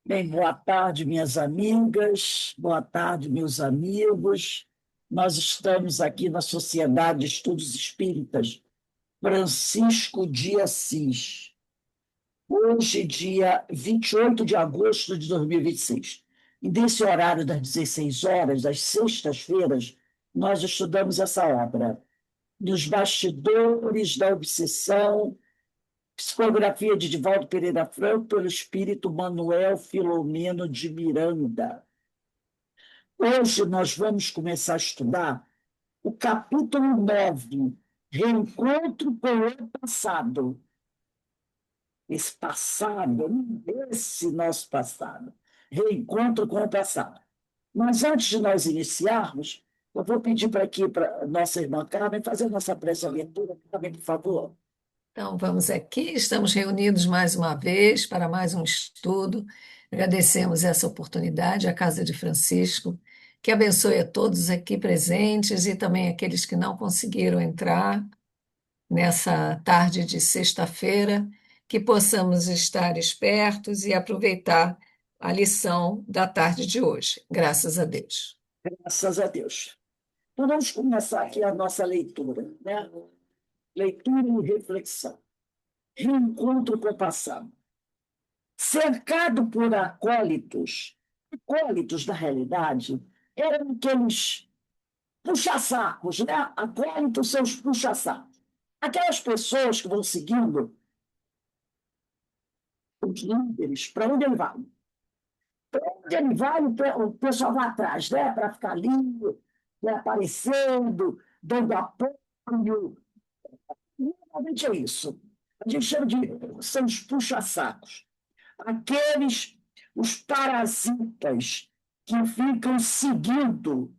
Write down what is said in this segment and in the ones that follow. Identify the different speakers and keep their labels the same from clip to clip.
Speaker 1: Bem, boa tarde, minhas amigas, boa tarde, meus amigos. Nós estamos aqui na Sociedade de Estudos Espíritas Francisco de Assis. Hoje, dia 28 de agosto de 2026. E desse horário das 16 horas, às sextas-feiras, nós estudamos essa obra, Dos Bastidores da Obsessão, psicografia de Divaldo Pereira Franco, pelo espírito Manuel Filomeno de Miranda. Hoje nós vamos começar a estudar o capítulo 9, Reencontro com o Passado. Esse nosso passado. Reencontro com o passado. Mas antes de nós iniciarmos, eu vou pedir para aqui, para a nossa irmã Carmen, fazer a nossa prece leitura. Carmen, por favor.
Speaker 2: Então, vamos aqui, estamos reunidos mais uma vez para mais um estudo. Agradecemos essa oportunidade à Casa de Francisco, que abençoe a todos aqui presentes e também aqueles que não conseguiram entrar nessa tarde de sexta-feira, que possamos estar espertos e aproveitar a lição da tarde de hoje. Graças a Deus.
Speaker 1: Graças a Deus. Então, vamos começar aqui a nossa leitura, né? Leitura e reflexão. Reencontro com o passado. Cercado por acólitos, na realidade, eram aqueles puxa-sacos, né? Acólitos são os puxa-sacos. Aquelas pessoas que vão seguindo os líderes, para onde ele vai. Para onde ele vai, o pessoal vai atrás, né? Para ficar ali, né? Aparecendo, dando apoio. Normalmente é isso. A gente chama de são os puxa-sacos. Aqueles, os parasitas que ficam seguindo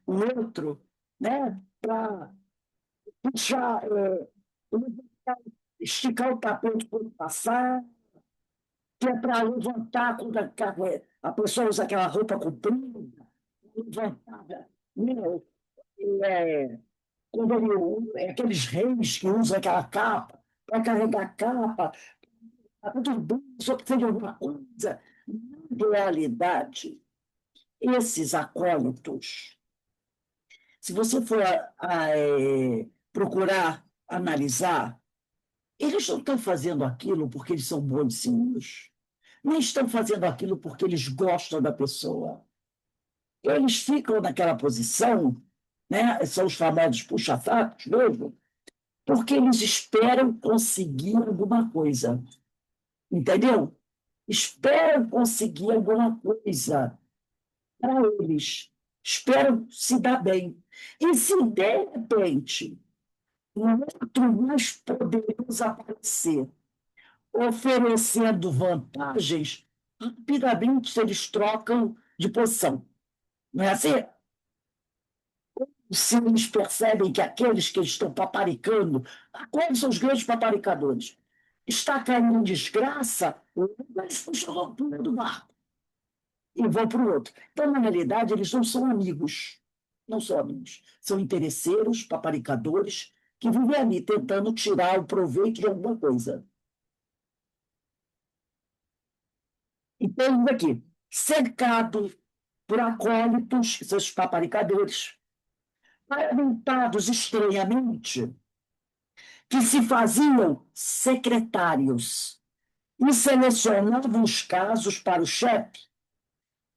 Speaker 1: o outro, né, para puxar, esticar o tapete para o passar, que é para levantar quando a pessoa usa aquela roupa comprida, levantada. Meu, é, quando aqueles reis que usam aquela capa, para carregar a capa, está tudo bem, só precisa de alguma coisa. Na realidade, esses acólitos, se você for procurar analisar, eles não estão fazendo aquilo porque eles são bonzinhos, nem estão fazendo aquilo porque eles gostam da pessoa. Eles ficam naquela posição, né? São os famosos puxa-sacos mesmo, porque eles esperam conseguir alguma coisa, entendeu? Esperam conseguir alguma coisa para eles, esperam se dar bem. E se de repente um outro mais poderoso aparecer, oferecendo vantagens, rapidamente eles trocam de posição. Não é assim? Se eles percebem que aqueles que estão paparicando, quais são os grandes paparicadores? Está caindo em desgraça, eles puxam tudo do barco e vão para o outro. Então, na realidade, eles não são amigos. Não são amigos. São interesseiros, paparicadores, que vivem ali tentando tirar o proveito de alguma coisa. Então, aqui, cercado por acólitos, seus paparicadores, orientados estranhamente, que se faziam secretários e selecionavam os casos para o chefe,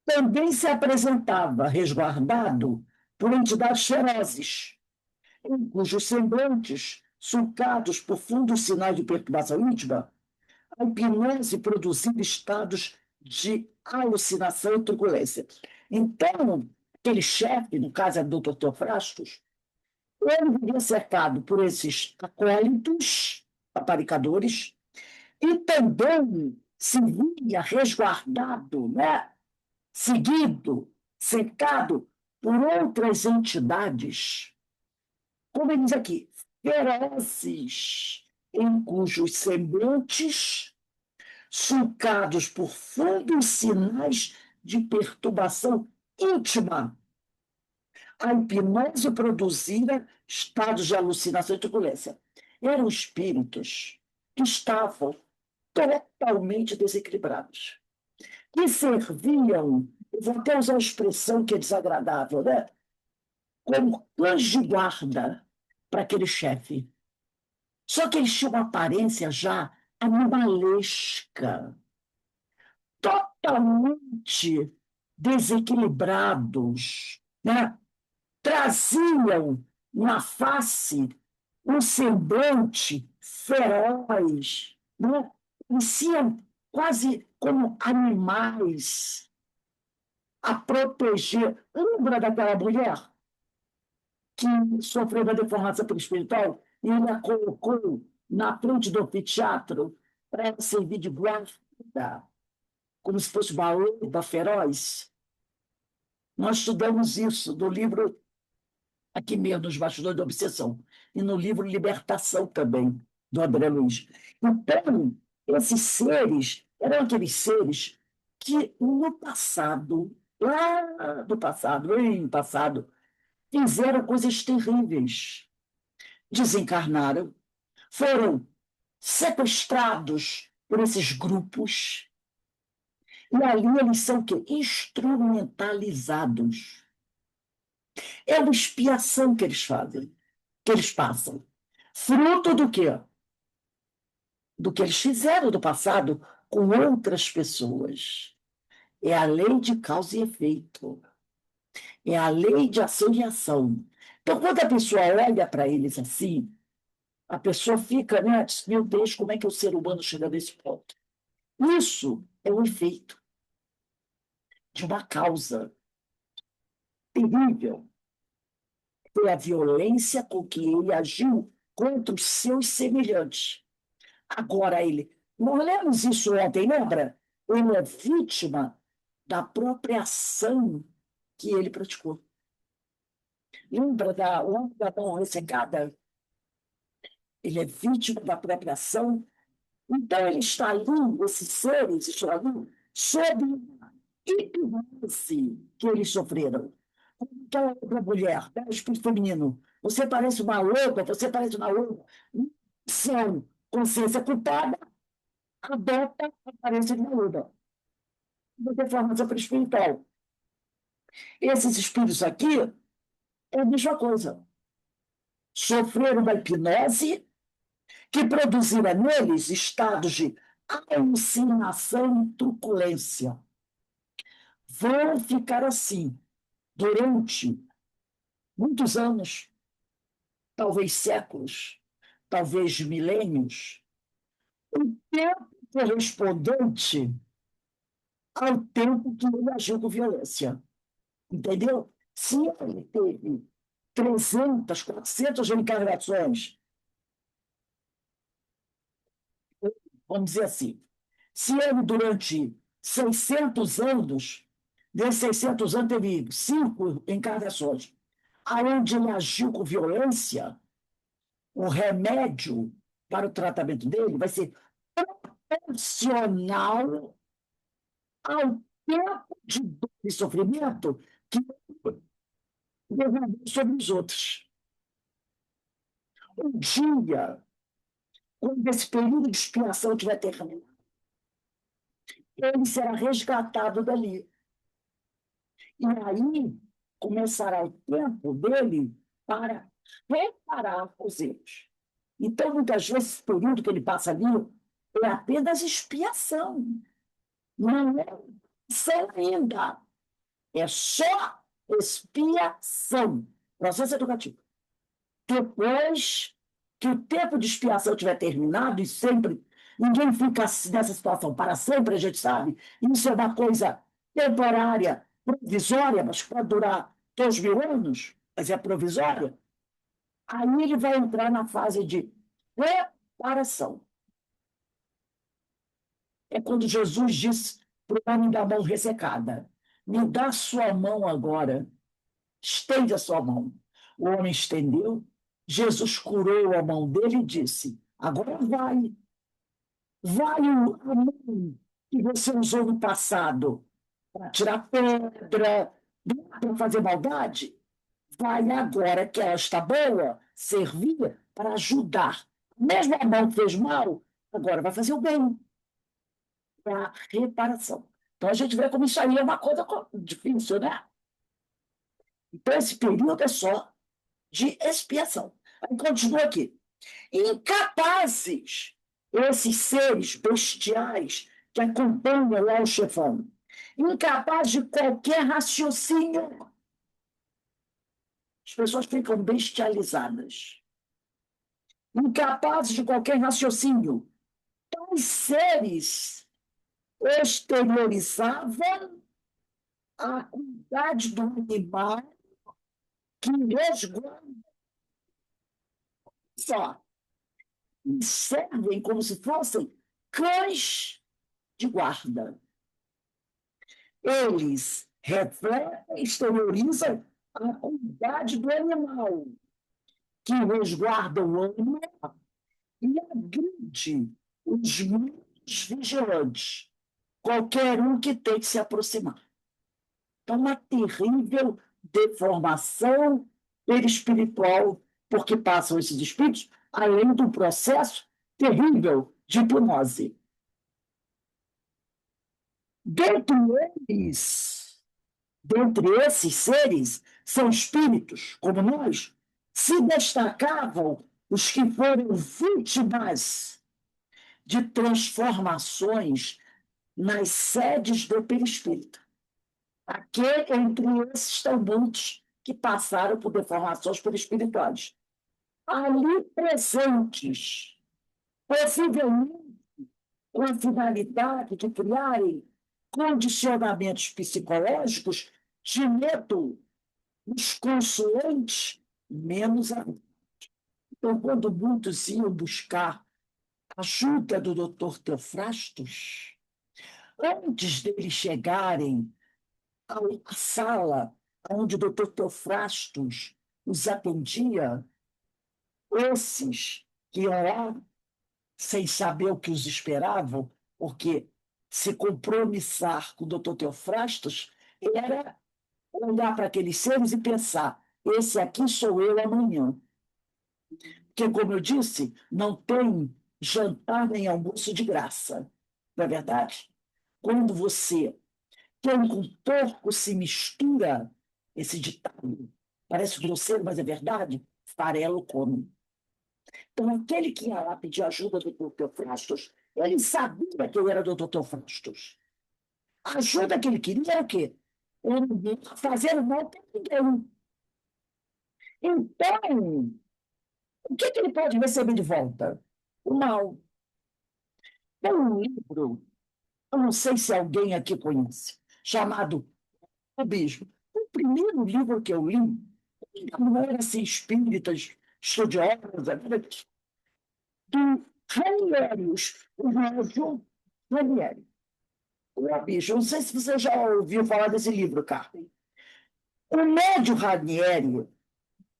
Speaker 1: também se apresentava resguardado por entidades ferozes, em cujos semblantes, sulcados por fundos sinais de perturbação íntima, a hipnose produzia estados de alucinação e truculência. Então, aquele chefe, no caso é o doutor Frastos, ele vivia cercado por esses acólitos, paparicadores, e também se via resguardado, né? Seguido, cercado por outras entidades, como ele diz aqui, ferozes, em cujos semblantes, sulcados por fundos sinais de perturbação íntima, a hipnose produzira estados de alucinação e turbulência. Eram espíritos que estavam totalmente desequilibrados. que serviam, eu vou até usar uma expressão que é desagradável, né? Como cães de guarda para aquele chefe. Só que eles tinham uma aparência já animalesca, totalmente desequilibrados, né? Traziam na face um semblante feroz, né? Pareciam quase como animais a proteger. Lembra daquela mulher que sofreu da deformação espiritual e ele a colocou na frente do anfiteatro para ela servir de guarda, como se fosse uma loba feroz? Nós estudamos isso no livro, aqui mesmo, nos Bastidores da Obsessão, e no livro Libertação também, do André Luiz. Então, esses seres eram aqueles seres que no passado, lá no passado, bem passado, fizeram coisas terríveis. Desencarnaram, foram sequestrados por esses grupos, e ali eles são o quê? Instrumentalizados. É uma expiação que eles fazem, que eles passam. Fruto do quê? Do que eles fizeram no passado com outras pessoas. É a lei de causa e efeito. É a lei de ação e reação. Então, quando a pessoa olha para eles assim, a pessoa fica, né, diz, meu Deus, como é que o ser humano chega nesse ponto? Isso é o efeito de uma causa terrível. Foi a violência com que ele agiu contra os seus semelhantes. Agora ele, nós lemos isso ontem, lembra? Ele é vítima da própria ação que ele praticou. Lembra da onda da mão ressecada? Ele é vítima da própria ação. Então ele está ali, esses seres estão ali, sob hipnose que eles sofreram. Aquela outra mulher, né, o espírito feminino. Você parece uma loba, você parece uma loba. São consciência culpada, adota a aparência de uma loba. De formação espiritual. Esses espíritos aqui é a mesma coisa. Sofreram uma hipnose que produzira neles estados de alucinação e truculência. Vão ficar assim durante muitos anos, talvez séculos, talvez milênios, o tempo correspondente ao tempo que ele agiu com violência. Entendeu? Se ele teve 300, 400 reencarnações, vamos dizer assim, se ele durante 600 anos, desses 600 anos teve 5 encarnações, aonde ele agiu com violência, o remédio para o tratamento dele vai ser proporcional ao tempo de dor e sofrimento que derramou sobre os outros. Um dia, quando esse período de expiação tiver terminado, ele será resgatado dali. E aí começará o tempo dele para reparar os erros. Então, muitas vezes, esse período que ele passa ali é apenas expiação. Não é expiação ainda. É só expiação. Processo educativo. Depois que o tempo de expiação tiver terminado, e sempre ninguém fica nessa situação para sempre, a gente sabe, isso é uma coisa temporária, provisória, mas pode durar 2.000 anos, mas é provisória. Aí ele vai entrar na fase de reparação. É quando Jesus disse para o homem da mão ressecada: me dá sua mão agora, estende a sua mão. O homem estendeu, Jesus curou a mão dele e disse: agora vai, vai a mão que você usou no passado para tirar pedra, para fazer maldade. Vai agora que ela está boa, servir para ajudar. Mesmo a mão que fez mal, agora vai fazer o bem, é a reparação. Então, a gente vê como isso aí é uma coisa difícil, né? Então, esse período é só de expiação. Aí continua aqui. Incapazes, esses seres bestiais que acompanham lá o chefão, incapazes de qualquer raciocínio, as pessoas ficam bestializadas, incapazes de qualquer raciocínio. Tais seres exteriorizavam a acuidade do animal que resguarda só, e servem como se fossem cães de guarda. Eles refletem, exteriorizam a acuidade do animal que resguarda o animal e agride os menos vigilantes, qualquer um que tente se aproximar. Então, uma terrível deformação perispiritual, porque passam esses espíritos, além do processo terrível de hipnose. Dentre eles, dentre esses seres, são espíritos, como nós, se destacavam os que foram vítimas de transformações nas sedes do perispírito. Aqui, entre esses, estão muitos que passaram por deformações perispirituais. Ali presentes, possivelmente com a finalidade de criarem condicionamentos psicológicos de medo nos consoantes menos agudos. Então, quando muitos iam buscar ajuda do Dr. Teofrastos, antes deles chegarem à sala onde o Dr. Teofrastos os atendia, esses que iam lá sem saber o que os esperavam, porque se compromissar com o Dr. Teofrastos era olhar para aqueles seres e pensar: esse aqui sou eu amanhã. Porque, como eu disse, não tem jantar nem almoço de graça, não é verdade? Quando você tem com porco se mistura, esse ditado parece grosseiro, mas é verdade, farelo come. Então, aquele que ia lá pedir ajuda do Dr. Teofrastos, ele sabia que eu era do Dr. Teofrastos. A ajuda que ele queria era o quê? Ele não ia fazer mal para ninguém. Então, o que ele pode receber de volta? O mal. Tem um livro, eu não sei se alguém aqui conhece, chamado O Bispo. O primeiro livro que eu li, não era assim, espíritas, estudiosos, do Ranieri, o João Ranieri. O Abismo. Não sei se você já ouviu falar desse livro, Carmen. O médio Ranieri,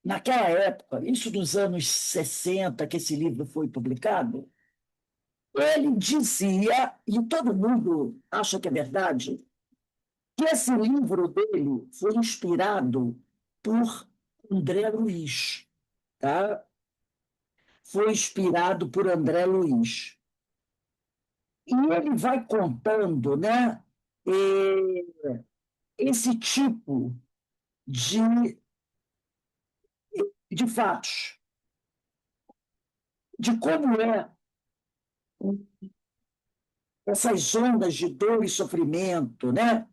Speaker 1: naquela época, isso dos anos 60, que esse livro foi publicado, ele dizia, e todo mundo acha que é verdade, que esse livro dele foi inspirado por André Luiz. Tá? Foi inspirado por André Luiz. E ele vai contando, né, esse tipo de fatos, de como é essas ondas de dor e sofrimento, né?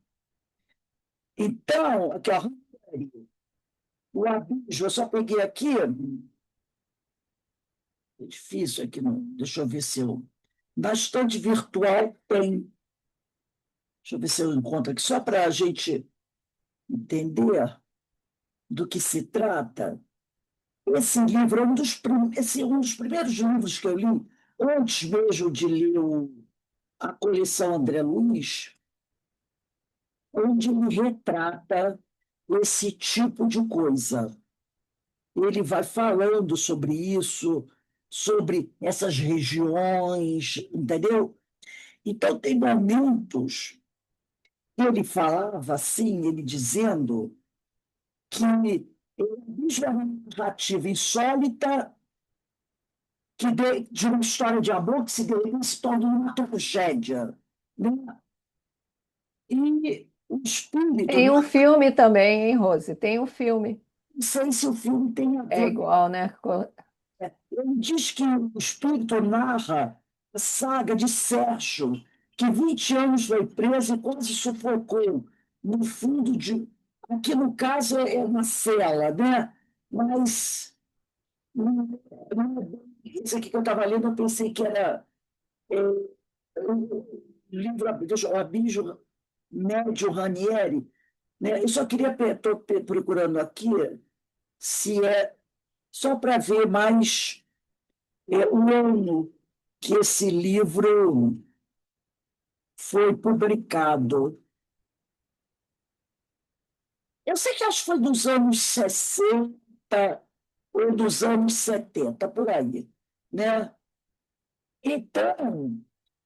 Speaker 1: Então, aqui, ó, o abismo, eu só peguei aqui, é difícil aqui, não, deixa eu ver se eu... Na estante virtual tem, deixa eu ver se eu encontro aqui, só para a gente entender do que se trata. Esse livro é um dos primeiros livros que eu li, antes mesmo de ler a coleção André Luiz, onde ele retrata esse tipo de coisa. Ele vai falando sobre isso, sobre essas regiões, entendeu? Então, tem momentos que ele falava assim, ele dizendo que isso é uma narrativa insólita de uma história de amor que se torna uma tragédia. Né? E o espírito,
Speaker 2: Tem
Speaker 1: não
Speaker 2: um filme também, hein, Rose? Tem um filme.
Speaker 1: sei se o filme tem a
Speaker 2: É
Speaker 1: ver.
Speaker 2: igual, né?
Speaker 1: Ele diz que o espírito narra a saga de Sérgio, que 20 anos foi preso e quase sufocou no fundo de. Aqui, no caso, é uma cela, né? Mas isso aqui que eu estava lendo, eu pensei que era o livro o Abígio Médio Ranieri. Né? Eu só queria, estou procurando aqui, se é só para ver mais o ano que esse livro foi publicado. Eu sei que acho que foi dos anos 60 ou dos anos 70 por aí. Né? Então,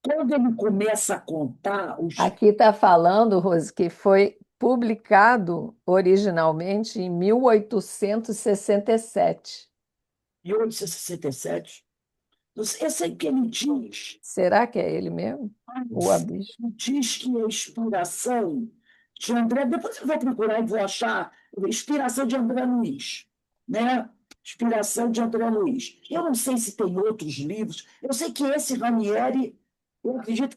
Speaker 1: quando ele começa a contar os
Speaker 2: Aqui está falando, Rose, que foi publicado originalmente em 1867.
Speaker 1: 1867, esse aí que ele diz,
Speaker 2: Será que é ele mesmo? O Abismo?
Speaker 1: diz que a inspiração de André, depois eu vou procurar e vou achar inspiração de André Luiz, né? Inspiração de André Luiz. Eu não sei se tem outros livros, eu sei que esse Ranieri, eu acredito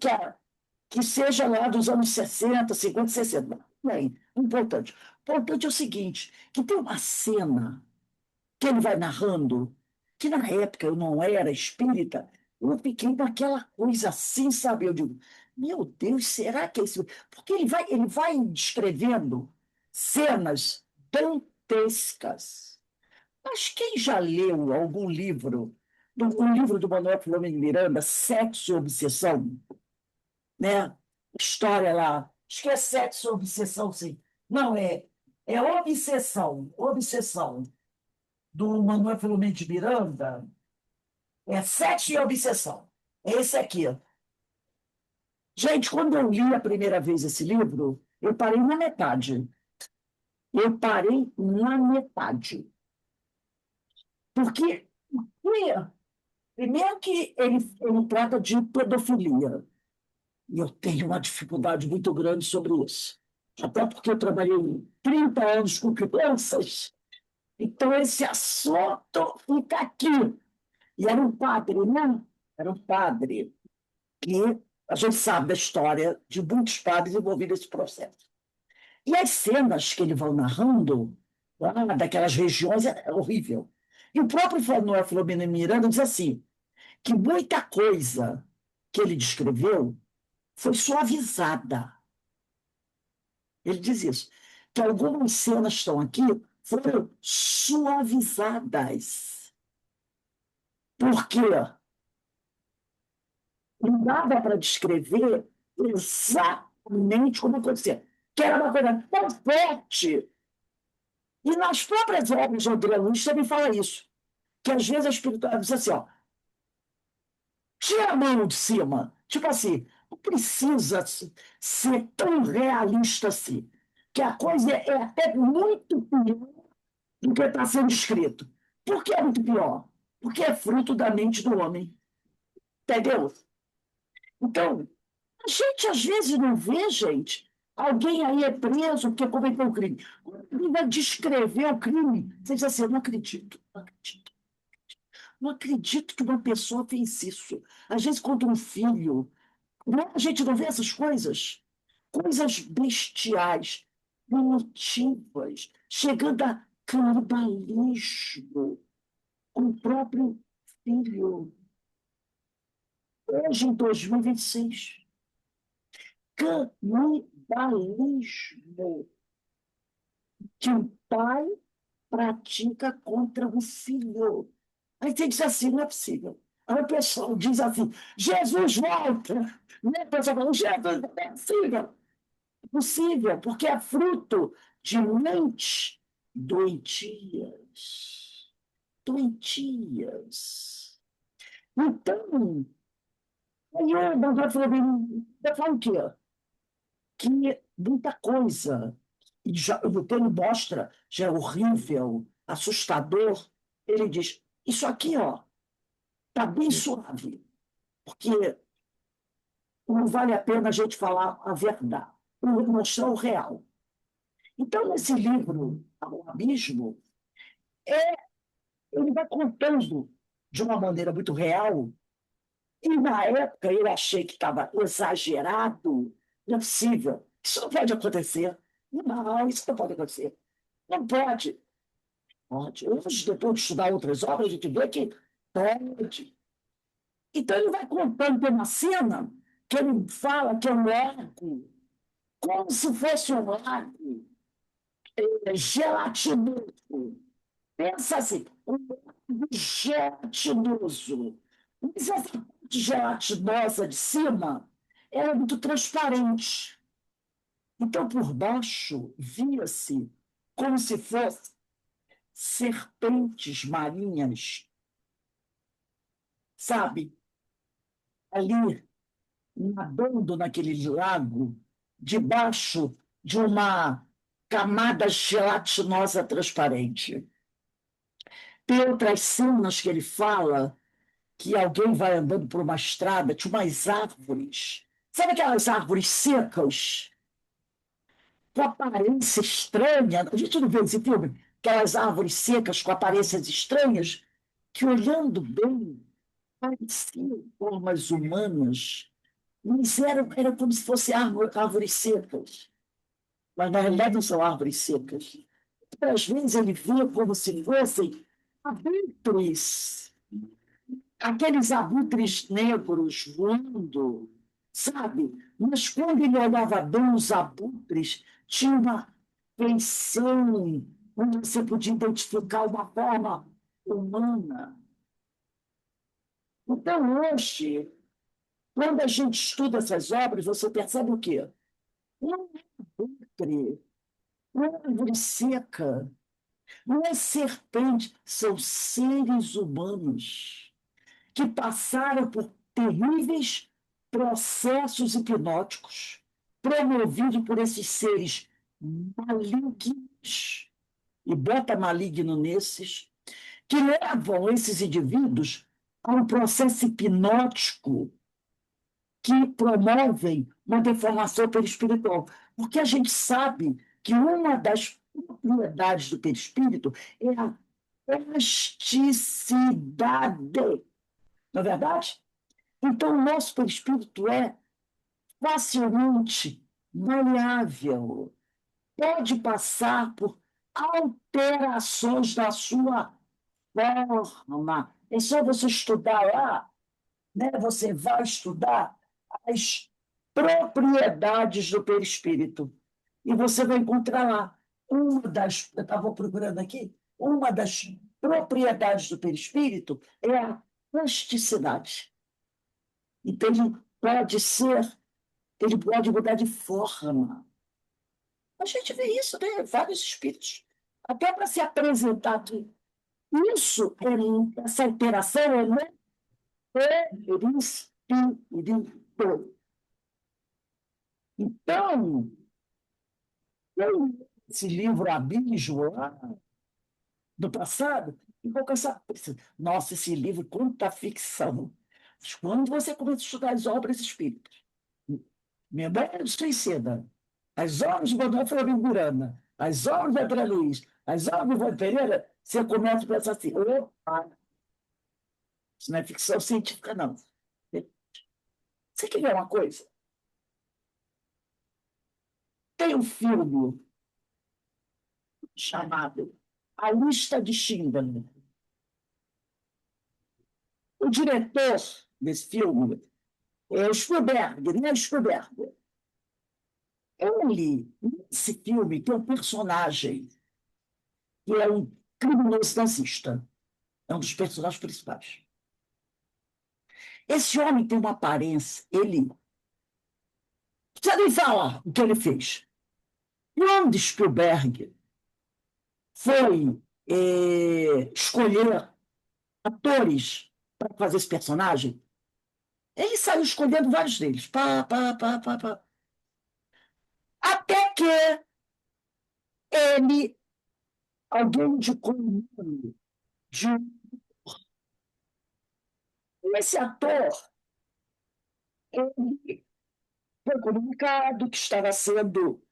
Speaker 1: que seja lá dos anos 60, 50, 60. Bem, importante. O importante é o seguinte, que tem uma cena que ele vai narrando, que na época eu não era espírita, eu fiquei naquela coisa assim, sabe? Eu digo, meu Deus, será que é isso? Porque ele vai descrevendo cenas dantescas. Mas quem já leu algum livro, um livro do Manuel Filomeno de Miranda, Sexo e Obsessão, né? História lá, acho que é sexo e obsessão, sim. Não, é obsessão, obsessão do Manuel Filomeno de Miranda é Sexo e Obsessão. É esse aqui. Gente, quando eu li a primeira vez esse livro, eu parei na metade. Eu parei na metade. Porque, primeiro que ele trata de pedofilia. E eu tenho uma dificuldade muito grande sobre isso. Até porque eu trabalhei 30 anos com crianças. Então, esse assunto fica aqui. E era um padre, né? Era um padre que a gente sabe da história de muitos padres envolvidos nesse processo. E as cenas que ele vai narrando, lá, daquelas regiões, é horrível. E o próprio Manuel Filomeno Miranda diz assim, que muita coisa que ele descreveu foi suavizada. Ele diz isso, que algumas cenas estão aqui foram suavizadas. Por quê? Não dava para descrever exatamente como acontecia, que era uma coisa tão forte. E nas próprias obras de André Luiz também fala isso, que às vezes a espiritualidade diz assim, ó, tira a mão de cima. Tipo assim, não precisa ser tão realista assim, que a coisa é até muito pior do que está sendo escrito. Por que é muito pior? Porque é fruto da mente do homem. Entendeu? Então, a gente às vezes não vê, gente. Alguém aí é preso porque cometeu um crime. Quando ele vai descrever o crime, você diz assim: eu não acredito, não acredito. Não acredito que uma pessoa fez isso. Às vezes, contra um filho, não, a gente não vê essas coisas. Coisas bestiais, primitivas, chegando a canibalismo com o próprio filho. Hoje, em 2026. Canibalismo que um pai pratica contra um filho. Aí tem que ser assim, não é possível. Aí o pessoal diz assim, Jesus volta. Né? O pessoal fala, Jesus não é possível. É possível, porque é fruto de mentes doentias. Doentias. Então, aí o Bandar falou, eu falo o quê? Que muita coisa, e já, o ele mostra, já é horrível, assustador, ele diz, isso aqui, ó, tá bem suave, porque não vale a pena a gente falar a verdade. por mostrar o real. Então, nesse livro, O Abismo, ele vai contando de uma maneira muito real, e na época eu achei que estava exagerado, não é possível, isso não pode acontecer. Não, isso não pode acontecer. Não pode. Pode. Hoje, depois de estudar outras obras, a gente vê que pode. Então, ele vai contando, tem uma cena que ele fala que é um lago, como se fosse um lago gelatinoso. Pensa assim, um lago gelatinoso. Mas essa parte gelatinosa de cima era muito transparente. Então, por baixo, via-se como se fossem serpentes marinhas, sabe? Ali, nadando naquele lago, debaixo de uma camada gelatinosa transparente. Tem outras cenas que ele fala que alguém vai andando por uma estrada, tinha umas árvores. Sabe aquelas árvores secas, com aparência estranha? A gente não vê esse filme, aquelas árvores secas com aparências estranhas, que olhando bem, pareciam formas humanas, mas era como se fossem árvores secas. Mas na realidade não são árvores secas. Então, às vezes ele via como se fossem abutres, aqueles abutres negros voando, sabe? Mas quando ele olhava bem os abutres, tinha uma feição onde você podia identificar uma forma humana. Então, hoje, quando a gente estuda essas obras, você percebe o quê? Não é abutre, não é árvore seca, não é serpente, são seres humanos que passaram por terríveis processos hipnóticos, promovidos por esses seres malignos, e bota maligno nesses, que levam esses indivíduos a um processo hipnótico que promovem uma deformação perispiritual. Porque a gente sabe que uma das propriedades do perispírito é a plasticidade. Não é verdade? Então, o nosso perispírito é facilmente maleável, pode passar por alterações da sua forma. É só você estudar lá, né? Você vai estudar as propriedades do perispírito. E você vai encontrar lá eu estava procurando aqui, uma das propriedades do perispírito é a plasticidade. Então, ele pode mudar de forma. A gente vê isso, né? Vários espíritos. Até para se apresentar aqui. Essa alteração é no perispírito. Então, esse livro Abismo, lá do passado, ficou com essa. Nossa, esse livro, quanta ficção! Mas quando você começa a estudar as obras espíritas, Memória Suicida, as obras de Manuel Flamengo Burana, as obras de André Luiz, as obras de Ivan Pereira, você começa a pensar assim: opa, isso não é ficção científica, não. Você quer ver uma coisa? Tem um filme chamado A Lista de Schindler. O diretor desse filme é o Spielberg, né? Spielberg. Ele, nesse filme, tem um personagem que é um criminoso nazista. É um dos personagens principais. Esse homem tem uma aparência, ele. Não precisa nem falar o que ele fez. Quando Spielberg foi escolher atores para fazer esse personagem, ele saiu escolhendo vários deles. Pá, pá, pá, pá, pá. Até que ele, alguém indicou o nome de esse ator, ele foi comunicado que estava sendo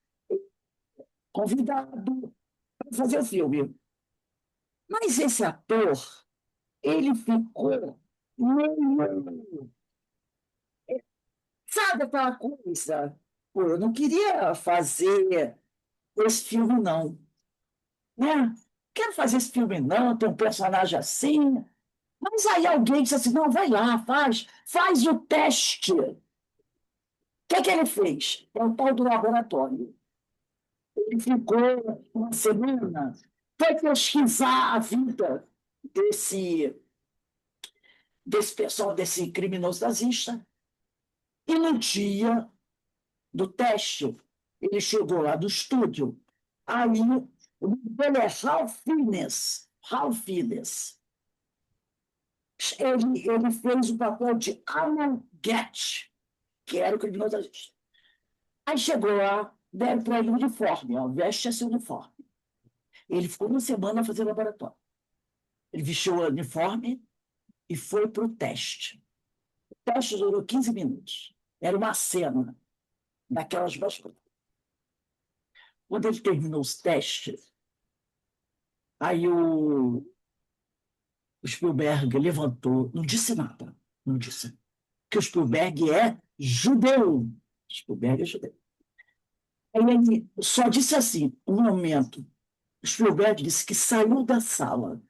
Speaker 1: convidado para fazer o filme. Mas esse ator, ele ficou meio, sabe aquela coisa? Pô, eu não queria fazer esse filme, não, né? Quero fazer esse filme, não, tem um personagem assim. Mas aí alguém disse assim, não, vai lá, faz o teste. O que é que ele fez? É o tal do laboratório. Ele ficou uma semana, foi pesquisar a vida desse pessoal, desse criminoso nazista, e no dia do teste, ele chegou lá do estúdio, aí o nome dele é Ralph Fiennes. Ralph Fiennes. Ele fez o papel de Alan Getch, que era o criminoso nazista. Aí chegou lá, deram para ele um uniforme, ó, veste esse uniforme. Ele ficou uma semana fazendo laboratório. Ele vestiu o uniforme e foi para o teste. O teste durou 15 minutos. Era uma cena daquelas básicas. Quando ele terminou os testes, aí o Spielberg levantou, não disse nada, não disse. Porque o Spielberg é judeu. Spielberg é judeu. Aí ele só disse assim, um momento. O Spielberg disse que saiu da sala,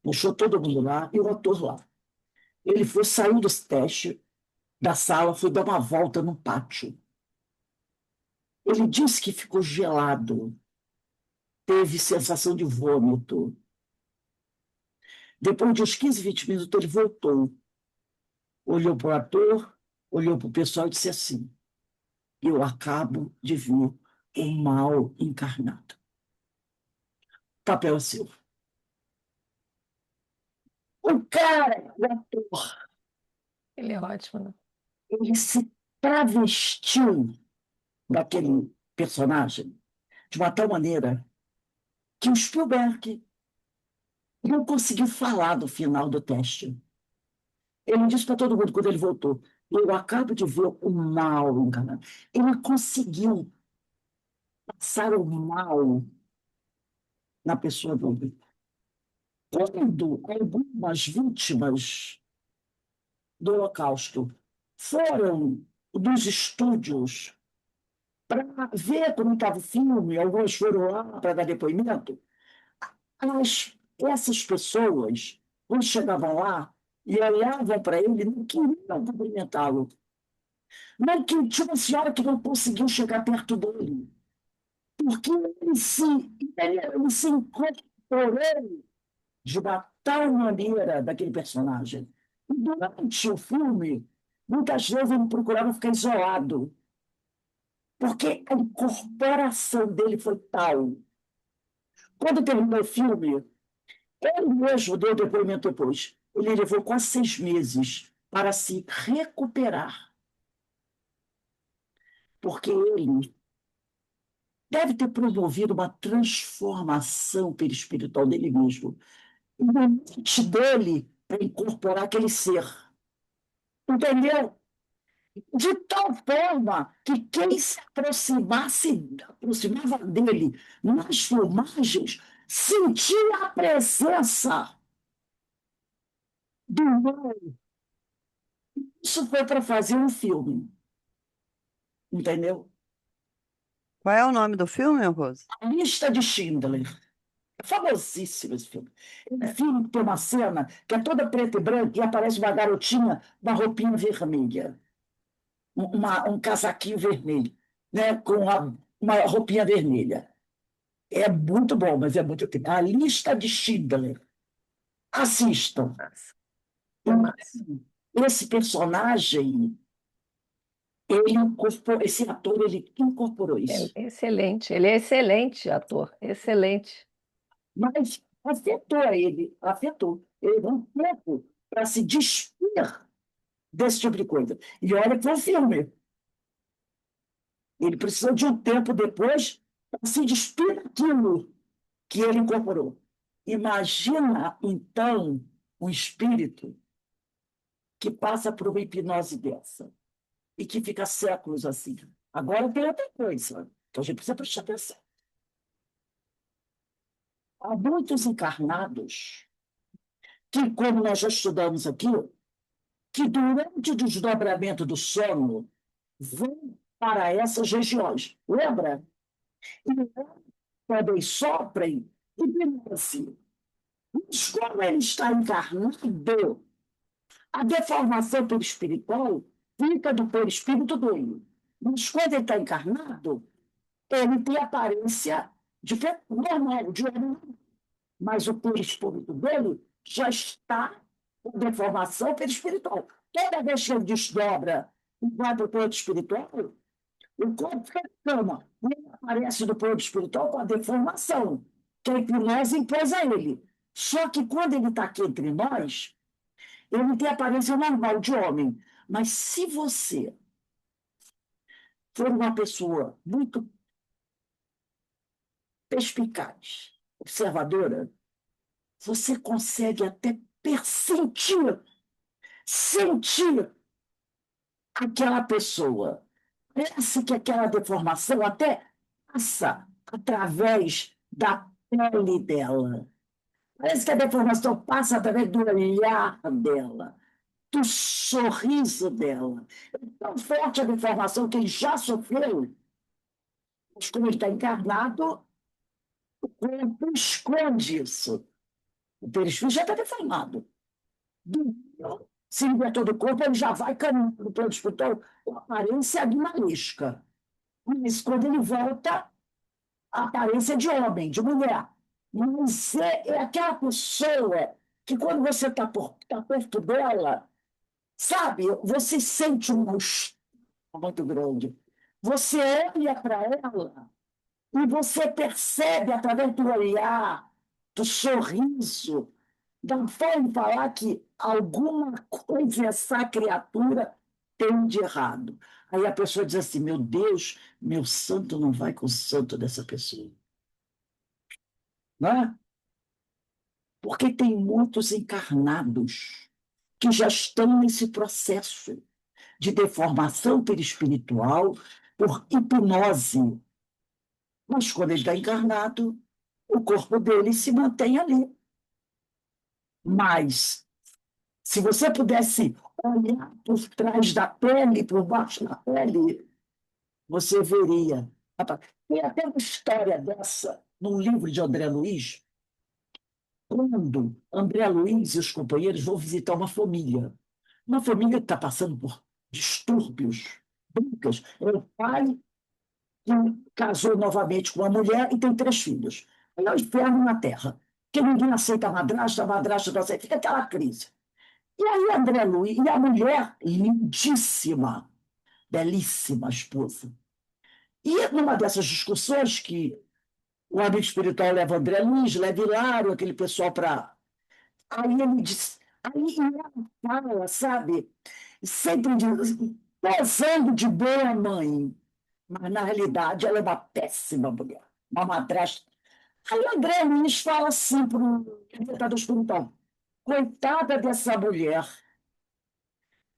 Speaker 1: deixou todo mundo lá e o ator lá. Ele foi, saiu dos testes da sala, foi dar uma volta no pátio. Ele disse que ficou gelado, teve sensação de vômito. Depois de uns 15, 20 minutos, ele voltou. Olhou para o ator, olhou para o pessoal e disse assim: eu acabo de ver o mal encarnado. O papel é seu. O cara, o ator,
Speaker 2: Ele é ótimo, né?
Speaker 1: ele se travestiu daquele personagem de uma tal maneira que o Spielberg não conseguiu falar do final do teste. Ele disse para todo mundo quando ele voltou: eu acabo de ver o mal encarnado. Ele conseguiu passar o mal na pessoa do outro. Quando algumas vítimas do Holocausto foram dos estúdios para ver como estava o filme, algumas foram lá para dar depoimento, essas pessoas, quando chegavam lá e olhavam para ele, não queriam cumprimentá-lo. Não que tinha uma senhora que não conseguiu chegar perto dele, porque ele se incorporou de uma tal maneira daquele personagem. E durante o filme, muitas vezes ele procurava ficar isolado, porque a incorporação dele foi tal. Quando terminou o filme, ele mesmo deu depoimento depois. Ele levou quase 6 meses para se recuperar, porque ele deve ter promovido uma transformação perispiritual dele mesmo, e na mente dele para incorporar aquele ser. Entendeu? De tal forma que quem se aproximava dele nas filmagens sentia a presença do mal. Isso foi para fazer um filme, entendeu?
Speaker 3: Qual é o nome do filme, Rose?
Speaker 1: A Lista de Schindler. É famosíssimo esse filme. Esse filme tem uma cena que é toda preta e branca e aparece uma garotinha com uma roupinha vermelha, um casaquinho vermelho, né, com uma roupinha vermelha. É muito bom, mas é muito triste. A Lista de Schindler. Assistam.
Speaker 2: Massa.
Speaker 1: Então, esse personagem, esse ator, ele incorporou isso.
Speaker 4: Excelente, ele é excelente ator, excelente.
Speaker 1: Mas afetou ele, afetou. Ele levou um tempo para se despir desse tipo de coisa. E olha que foi um filme. Ele precisou de um tempo depois para se despir daquilo que ele incorporou. Imagina, então, um espírito que passa por uma hipnose dessa e que fica séculos assim. Agora tem outra coisa, que a gente precisa prestar atenção. Há muitos encarnados que, como nós já estudamos aqui, que durante o desdobramento do sono vão para essas regiões. Lembra? E podem soprem e hipnose. Mas como ele está encarnado, a deformação perispiritual fica do perispírito dele. Mas quando ele está encarnado, ele tem aparência de normal, de homem, mas o perispírito dele já está com deformação perispiritual. Toda vez que ele desdobra e vai para o plano espiritual, o corpo fica na cama. E ele aparece do plano espiritual com a deformação, que a hipnose impôs a ele. Só que quando ele está aqui entre nós, ele tem aparência normal de homem. Mas se você for uma pessoa muito perspicaz, observadora, você consegue até sentir aquela pessoa. Parece que aquela deformação até passa através da pele dela. Parece que a deformação passa através do olhar dela, do sorriso dela. É tão forte a deformação que ele já sofreu, mas como ele está encarnado, o corpo esconde isso. O perispírito já está deformado. Se libertou do corpo, ele já vai caminhando para o plano espiritual com aparência animalesca. Mas quando ele volta, a aparência é de homem, de mulher. Mas é aquela pessoa que, quando você está perto dela, sabe, você sente um mal-estar muito grande. Você olha para ela e você percebe, através do olhar, do sorriso, da forma de falar que alguma coisa essa criatura tem de errado. Aí a pessoa diz assim: meu Deus, meu santo não vai com o santo dessa pessoa. Não é? Porque tem muitos encarnados que já estão nesse processo de deformação perispiritual por hipnose. Mas quando ele está encarnado, o corpo dele se mantém ali. Mas, se você pudesse olhar por trás da pele, por baixo da pele, você veria. Tem até uma história dessa num livro de André Luiz, quando André Luiz e os companheiros vão visitar uma família que está passando por distúrbios, brincas. É o pai que casou novamente com uma mulher e tem 3 filhos. Aí é o inferno na Terra, que ninguém aceita a madrasta não aceita, fica aquela crise. E aí André Luiz, e a mulher lindíssima, belíssima esposa. E numa dessas discussões que o amigo espiritual leva André Luiz, leva Hilário, aquele pessoal para... Aí ele diz, aí ela fala, sabe, sempre posando de boa mãe, mas na realidade ela é uma péssima mulher, uma madrasta. Aí André Luiz fala assim para o orientador espiritual: coitada dessa mulher,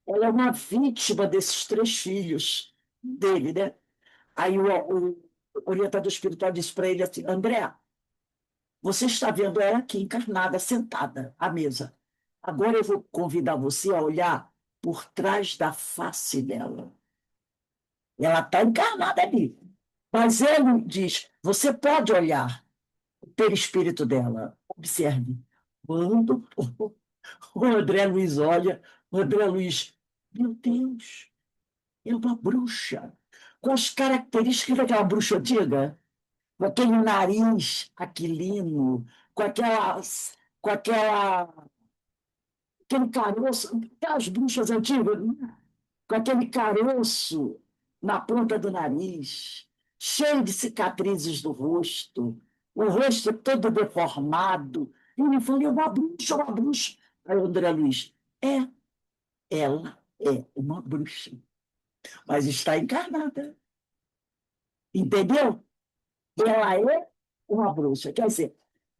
Speaker 1: ela é uma vítima desses 3 filhos dele, né? Aí o orientador espiritual disse para ele assim: André, você está vendo ela aqui encarnada, sentada à mesa. Agora eu vou convidar você a olhar por trás da face dela. Ela está encarnada ali. Mas ele diz: você pode olhar o perispírito dela. Observe. Quando o André Luiz olha, o André Luiz, meu Deus, é uma bruxa, com as características daquela bruxa antiga, com aquele nariz aquilino, com aquele caroço, aquelas bruxas antigas, né? Com aquele caroço na ponta do nariz, cheio de cicatrizes do rosto, o rosto todo deformado. E ele falou: é uma bruxa, uma bruxa. Aí o André Luiz: ela é uma bruxa, mas está encarnada. Entendeu? Ela é uma bruxa. Quer dizer,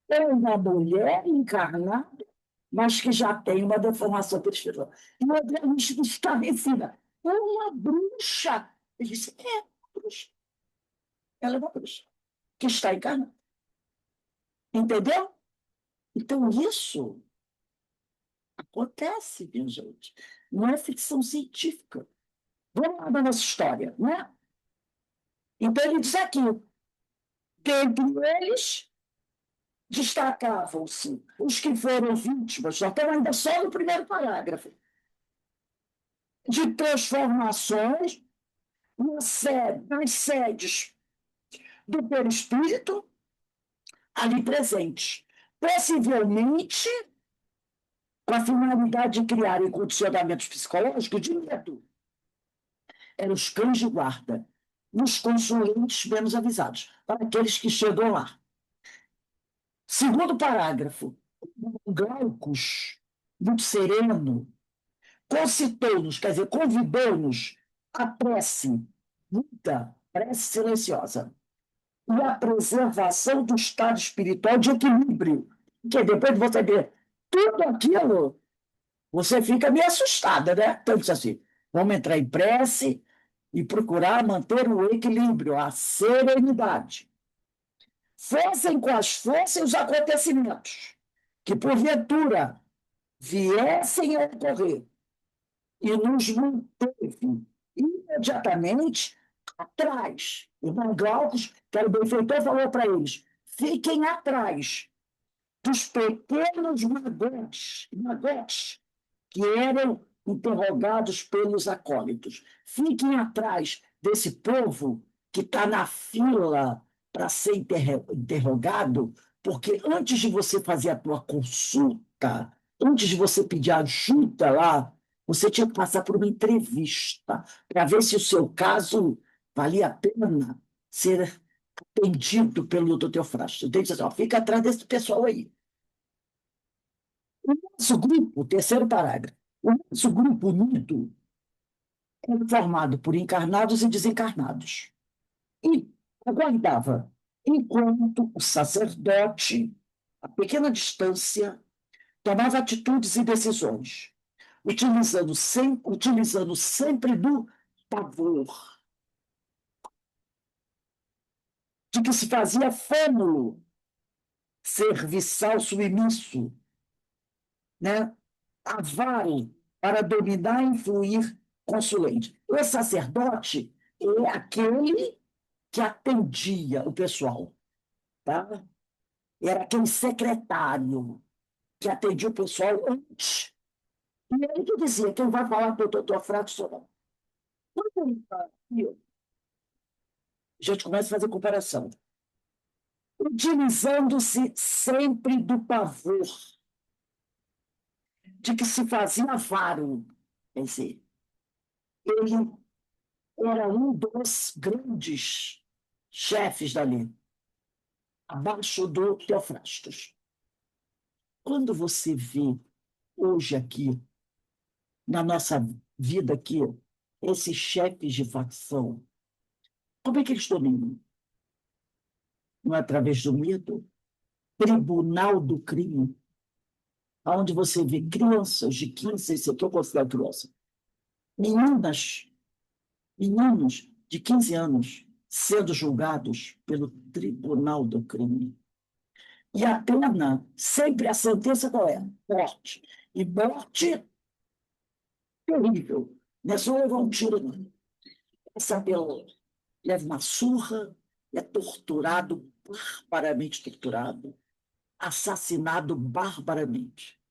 Speaker 1: é uma mulher encarnada, mas que já tem uma deformação perispiritual. E o André Luiz está em cima. É uma bruxa. Ele disse: é uma ela é uma bruxa, que está encarnada. Entendeu? Então, isso acontece, viu, gente? Não é ficção científica. Vamos lá na nossa história, não é? Então, ele diz aqui, dentre eles, destacavam-se os que foram vítimas, já estamos ainda só no primeiro parágrafo, de transformações nas sedes do perispírito ali presentes, possivelmente com a finalidade de criarem condicionamentos psicológicos de medo. Eram os cães de guarda, nos consulentes menos avisados, para aqueles que chegam lá. Segundo parágrafo, Glaucus, muito sereno, concitou-nos, quer dizer, convidou-nos à prece, muita prece silenciosa, e à preservação do estado espiritual de equilíbrio, que depois de você ver tudo aquilo, você fica meio assustada, né? Então, diz assim, vamos entrar em prece e procurar manter o equilíbrio, a serenidade. Fossem quais fossem os acontecimentos que, porventura, viessem a ocorrer e nos manteve imediatamente atrás. O irmão Glaucus, que era o benfeitor, falou para eles, fiquem atrás dos pequenos magotes que eram interrogados pelos acólitos. Fiquem atrás desse povo que está na fila para ser interrogado, porque antes de você fazer a tua consulta, antes de você pedir ajuda lá, você tinha que passar por uma entrevista para ver se o seu caso valia a pena ser atendido pelo doutor Teofrasto. Então, ele diz assim, ó, fica atrás desse pessoal aí. O nosso grupo, terceiro parágrafo, o nosso grupo unido é formado por encarnados e desencarnados. E aguardava, enquanto o sacerdote, a pequena distância, tomava atitudes e decisões, utilizando sempre do pavor, de que se fazia fêmulo, serviçal submisso, né? Avaro para dominar e influir consulente. O sacerdote é aquele que atendia o pessoal, tá? Era aquele secretário que atendia o pessoal antes. E ele que dizia, quem vai falar para o doutor Frato sou não. Quando ele fala aqui, a gente começa a fazer comparação. Utilizando-se sempre do pavor, de que se fazia avaro. Quer dizer, ele era um dos grandes chefes dali, abaixo do Teofrastos. Quando você vê hoje aqui, na nossa vida aqui, esses chefes de facção, como é que eles dominam? Não é através do medo? Tribunal do crime, onde você vê crianças de 15, isso aqui eu considero criança, meninas, meninos de 15 anos sendo julgados pelo tribunal do crime. E a pena, sempre a sentença qual é? Morte. E morte terrível. Não é só levar um tiro, não. Essa pela leva uma surra, é torturado, barbaramente torturado, assassinado barbaramente.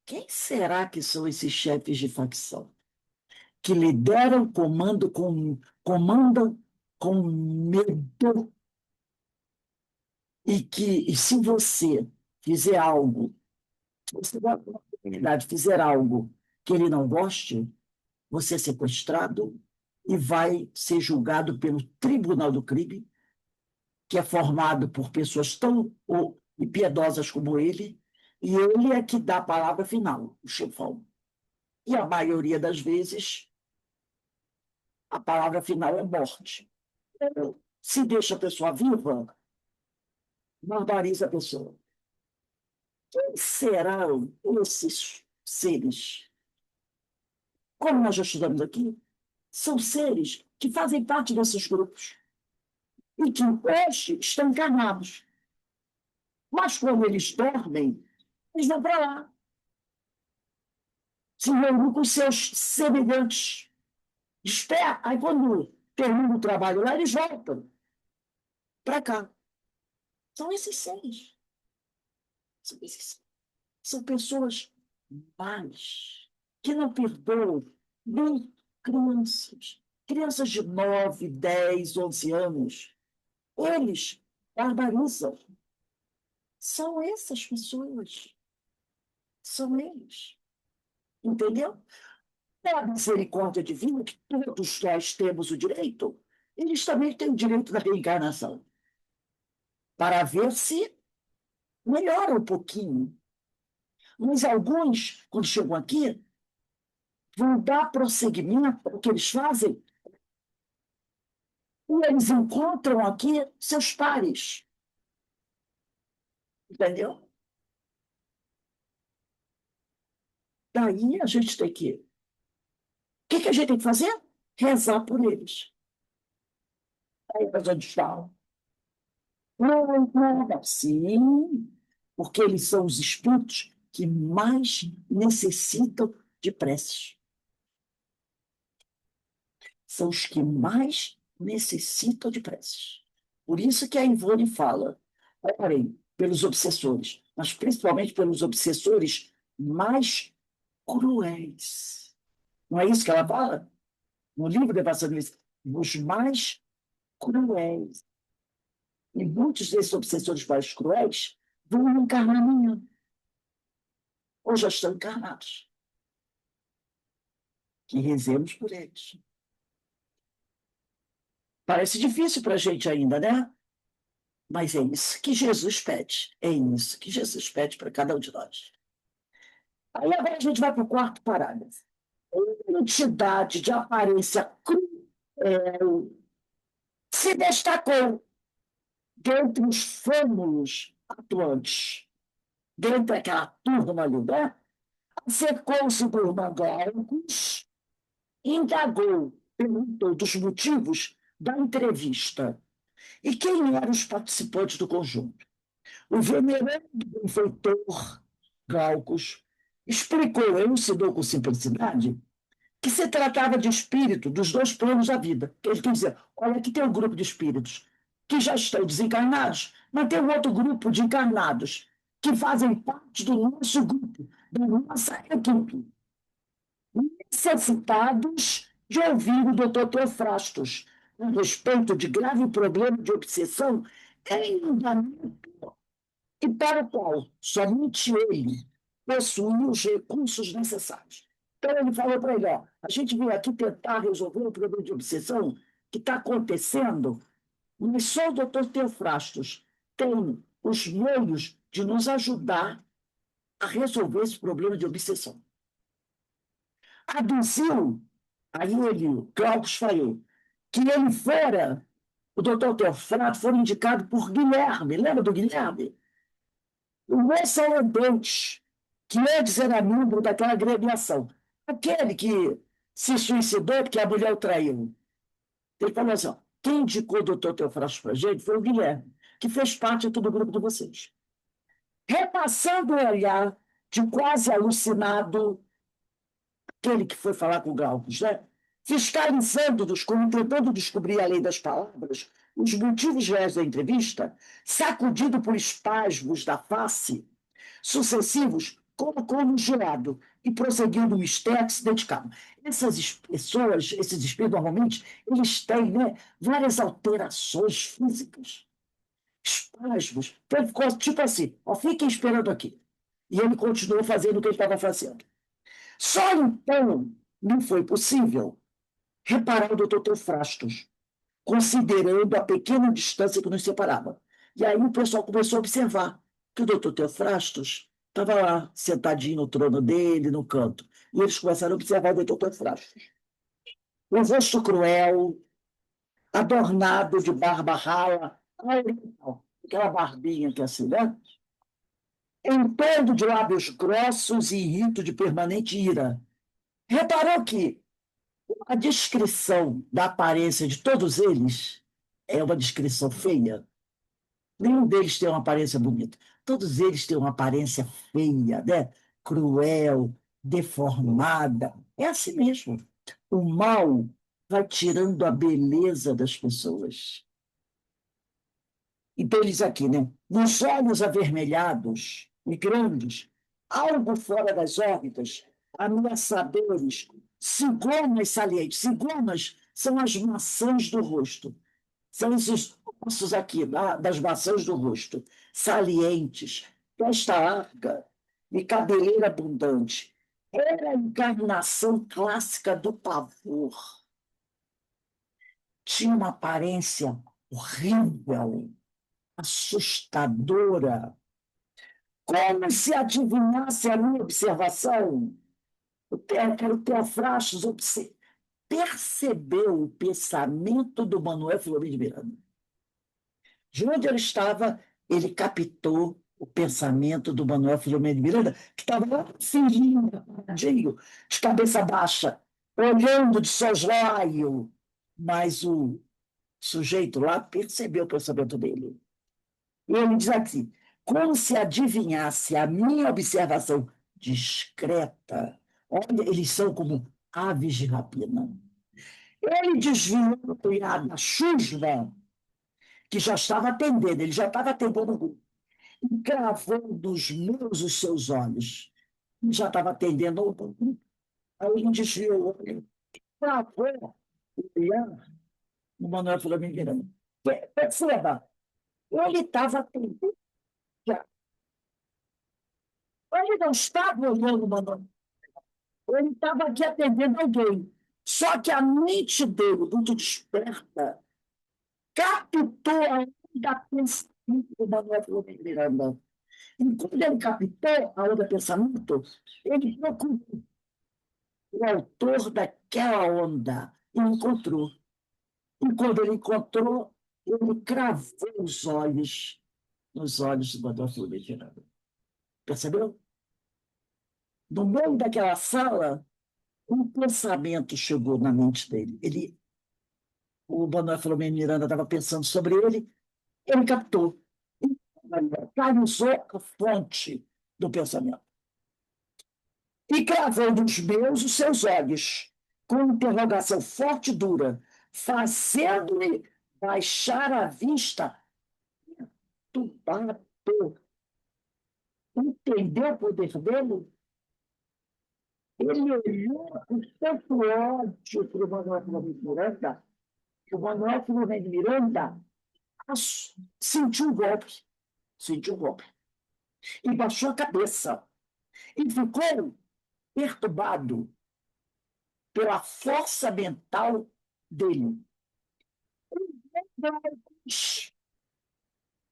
Speaker 1: Quem será que são esses chefes de facção? Que lideram, comandam com medo e se você fizer algo, se você da oportunidade fizer algo que ele não goste, você é sequestrado e vai ser julgado pelo Tribunal do Crime, que é formado por pessoas tão piedosas como ele, e ele é que dá a palavra final, o chefão. E a maioria das vezes, a palavra final é morte. Se deixa a pessoa viva, barbariza a pessoa. Quem serão esses seres? Como nós já estudamos aqui, são seres que fazem parte desses grupos e que hoje estão encarnados. Mas quando eles dormem, eles vão para lá, se reúnem com seus semelhantes. Espera, aí quando termina o trabalho lá, eles voltam para cá. São esses seis. São esses seis. São pessoas más, que não perdoam nem crianças. Crianças de 9, 10, 11 anos. Eles barbarizam. São essas pessoas. São eles. Entendeu? Pela misericórdia divina, que todos nós temos o direito, eles também têm o direito da reencarnação, para ver se melhora um pouquinho. Mas alguns, quando chegam aqui, vão dar prosseguimento ao que eles fazem e eles encontram aqui seus pares. Entendeu? Daí a gente tem que... O que a gente tem que fazer? Rezar por eles. Aí a gente fala. Não, não, não. Sim, porque eles são os espíritos que mais necessitam de preces. São os que mais necessitam de preces. Por isso que a Ivone fala, orem pelos obsessores, mas principalmente pelos obsessores mais cruéis. Não é isso que ela fala? No livro de Evangelista, os mais cruéis. E muitos desses obsessores mais cruéis vão encarnar amanhã, ou já estão encarnados. Que rezemos por eles. Parece difícil para a gente ainda, né? Mas é isso que Jesus pede. É isso que Jesus pede para cada um de nós. Aí agora a gente vai para o quarto parágrafo. Uma entidade de aparência cruel se destacou dentre os fâmulos atuantes, dentre aquela turma ali, né? Acercou-se do irmão Glaucus, indagou, perguntou dos motivos da entrevista e quem eram os participantes do conjunto. O venerando benfeitor Glaucus explicou, elucidou com simplicidade, que se tratava de espírito dos dois planos da vida. Ele quer dizer, olha, aqui tem um grupo de espíritos que já estão desencarnados, mas tem um outro grupo de encarnados que fazem parte do nosso grupo, da nossa equipe, necessitados de ouvir o doutor Teofrastos a respeito de grave problema de obsessão em andamento e para o qual somente ele possui os recursos necessários. Então, ele falou para ele, ó, a gente veio aqui tentar resolver o problema de obsessão que está acontecendo, mas só o doutor Teofrastos tem os meios de nos ajudar a resolver esse problema de obsessão. Aduziu, aí ele, Glaucus falou, que ele fora, o doutor Teofrastos foi indicado por Guilherme, lembra do Guilherme? O moço holandês, que antes era membro daquela agremiação, aquele que se suicidou porque a mulher o traiu. Ele falou assim, ó, quem indicou o doutor Teofrastos para a gente foi o Guilherme, que fez parte aqui do grupo de vocês. Repassando o olhar de quase alucinado, aquele que foi falar com o Glaucus, né? Fiscalizando-nos, como tentando descobrir a lei das palavras, os motivos reais da entrevista, sacudido por espasmos da face sucessivos, colocou-nos de lado e prosseguiu no mistério que se dedicava. Essas pessoas, esses espíritos, normalmente, eles têm, né, várias alterações físicas, espasmos. Então, ele ficou tipo assim, ó, fiquem esperando aqui. E ele continuou fazendo o que ele estava fazendo. Só então não foi possível reparar o doutor Teofrastos, considerando a pequena distância que nos separava. E aí o pessoal começou a observar que o doutor Teofrastos estava lá, sentadinho no trono dele, no canto. E eles começaram a observar o doutor Teofrastos. O rosto cruel, adornado de barba rala, aquela barbinha que é assim, né? Em torno de lábios grossos e rito de permanente ira. Reparou que A descrição da aparência de todos eles é uma descrição feia. Nenhum deles tem uma aparência bonita. Todos eles têm uma aparência feia, né? Cruel, deformada. É assim mesmo. O mal vai tirando a beleza das pessoas. Então, ele diz aqui, né? Nos olhos avermelhados e grandes, algo fora das órbitas, ameaçadores, cigomas salientes. Cigomas são as maçãs do rosto. São esses ossos aqui, das maçãs do rosto, salientes, testa larga e cabeleira abundante. Era a encarnação clássica do pavor. Tinha uma aparência horrível, assustadora, como se adivinhasse a minha observação. Eu quero ter afrastos, percebeu o pensamento do Manuel Filomeno de Miranda. De onde ele estava, ele captou o pensamento do Manuel Filomeno de Miranda, que estava lá, fingindo, paradinho, de cabeça baixa, olhando de soslaio, mas o sujeito lá percebeu o pensamento dele. E ele diz assim, como se adivinhasse a minha observação discreta. Olha, eles são como aves de rapina. Ele desviou o punhado da chusma, que já estava atendendo, ele já estava atendendo o grupo, e cravou dos meus os seus olhos. Já estava atendendo o grupo. Aí ele desviou o olho, cravou o olhar no Manuel Filomeno de Miranda. Perceba, ele estava atendendo. Ele não estava olhando o Manuel, ele estava aqui atendendo alguém. Só que a mente dele, muito desperta, captou a pensamento do Manuel Filomeno de Miranda. E quando ele captou a onda pensamento, ele procurou o autor daquela onda e encontrou. E quando ele encontrou, ele cravou os olhos nos olhos do Manuel Filomeno de Miranda. Percebeu? No meio daquela sala, um pensamento chegou na mente dele. O Manuel Filomeno Miranda estava pensando sobre ele captou. Canalizou a fonte do pensamento. E cravou nos meus os seus olhos, com interrogação forte e dura, fazendo-me baixar a vista. Perturbado. Entendeu o poder dele? Ele olhou com tanto ódio para o Manuel Filomeno de Miranda, que o Manuel Filomeno de Miranda sentiu um golpe. Sentiu um golpe. E baixou a cabeça. E ficou perturbado pela força mental dele.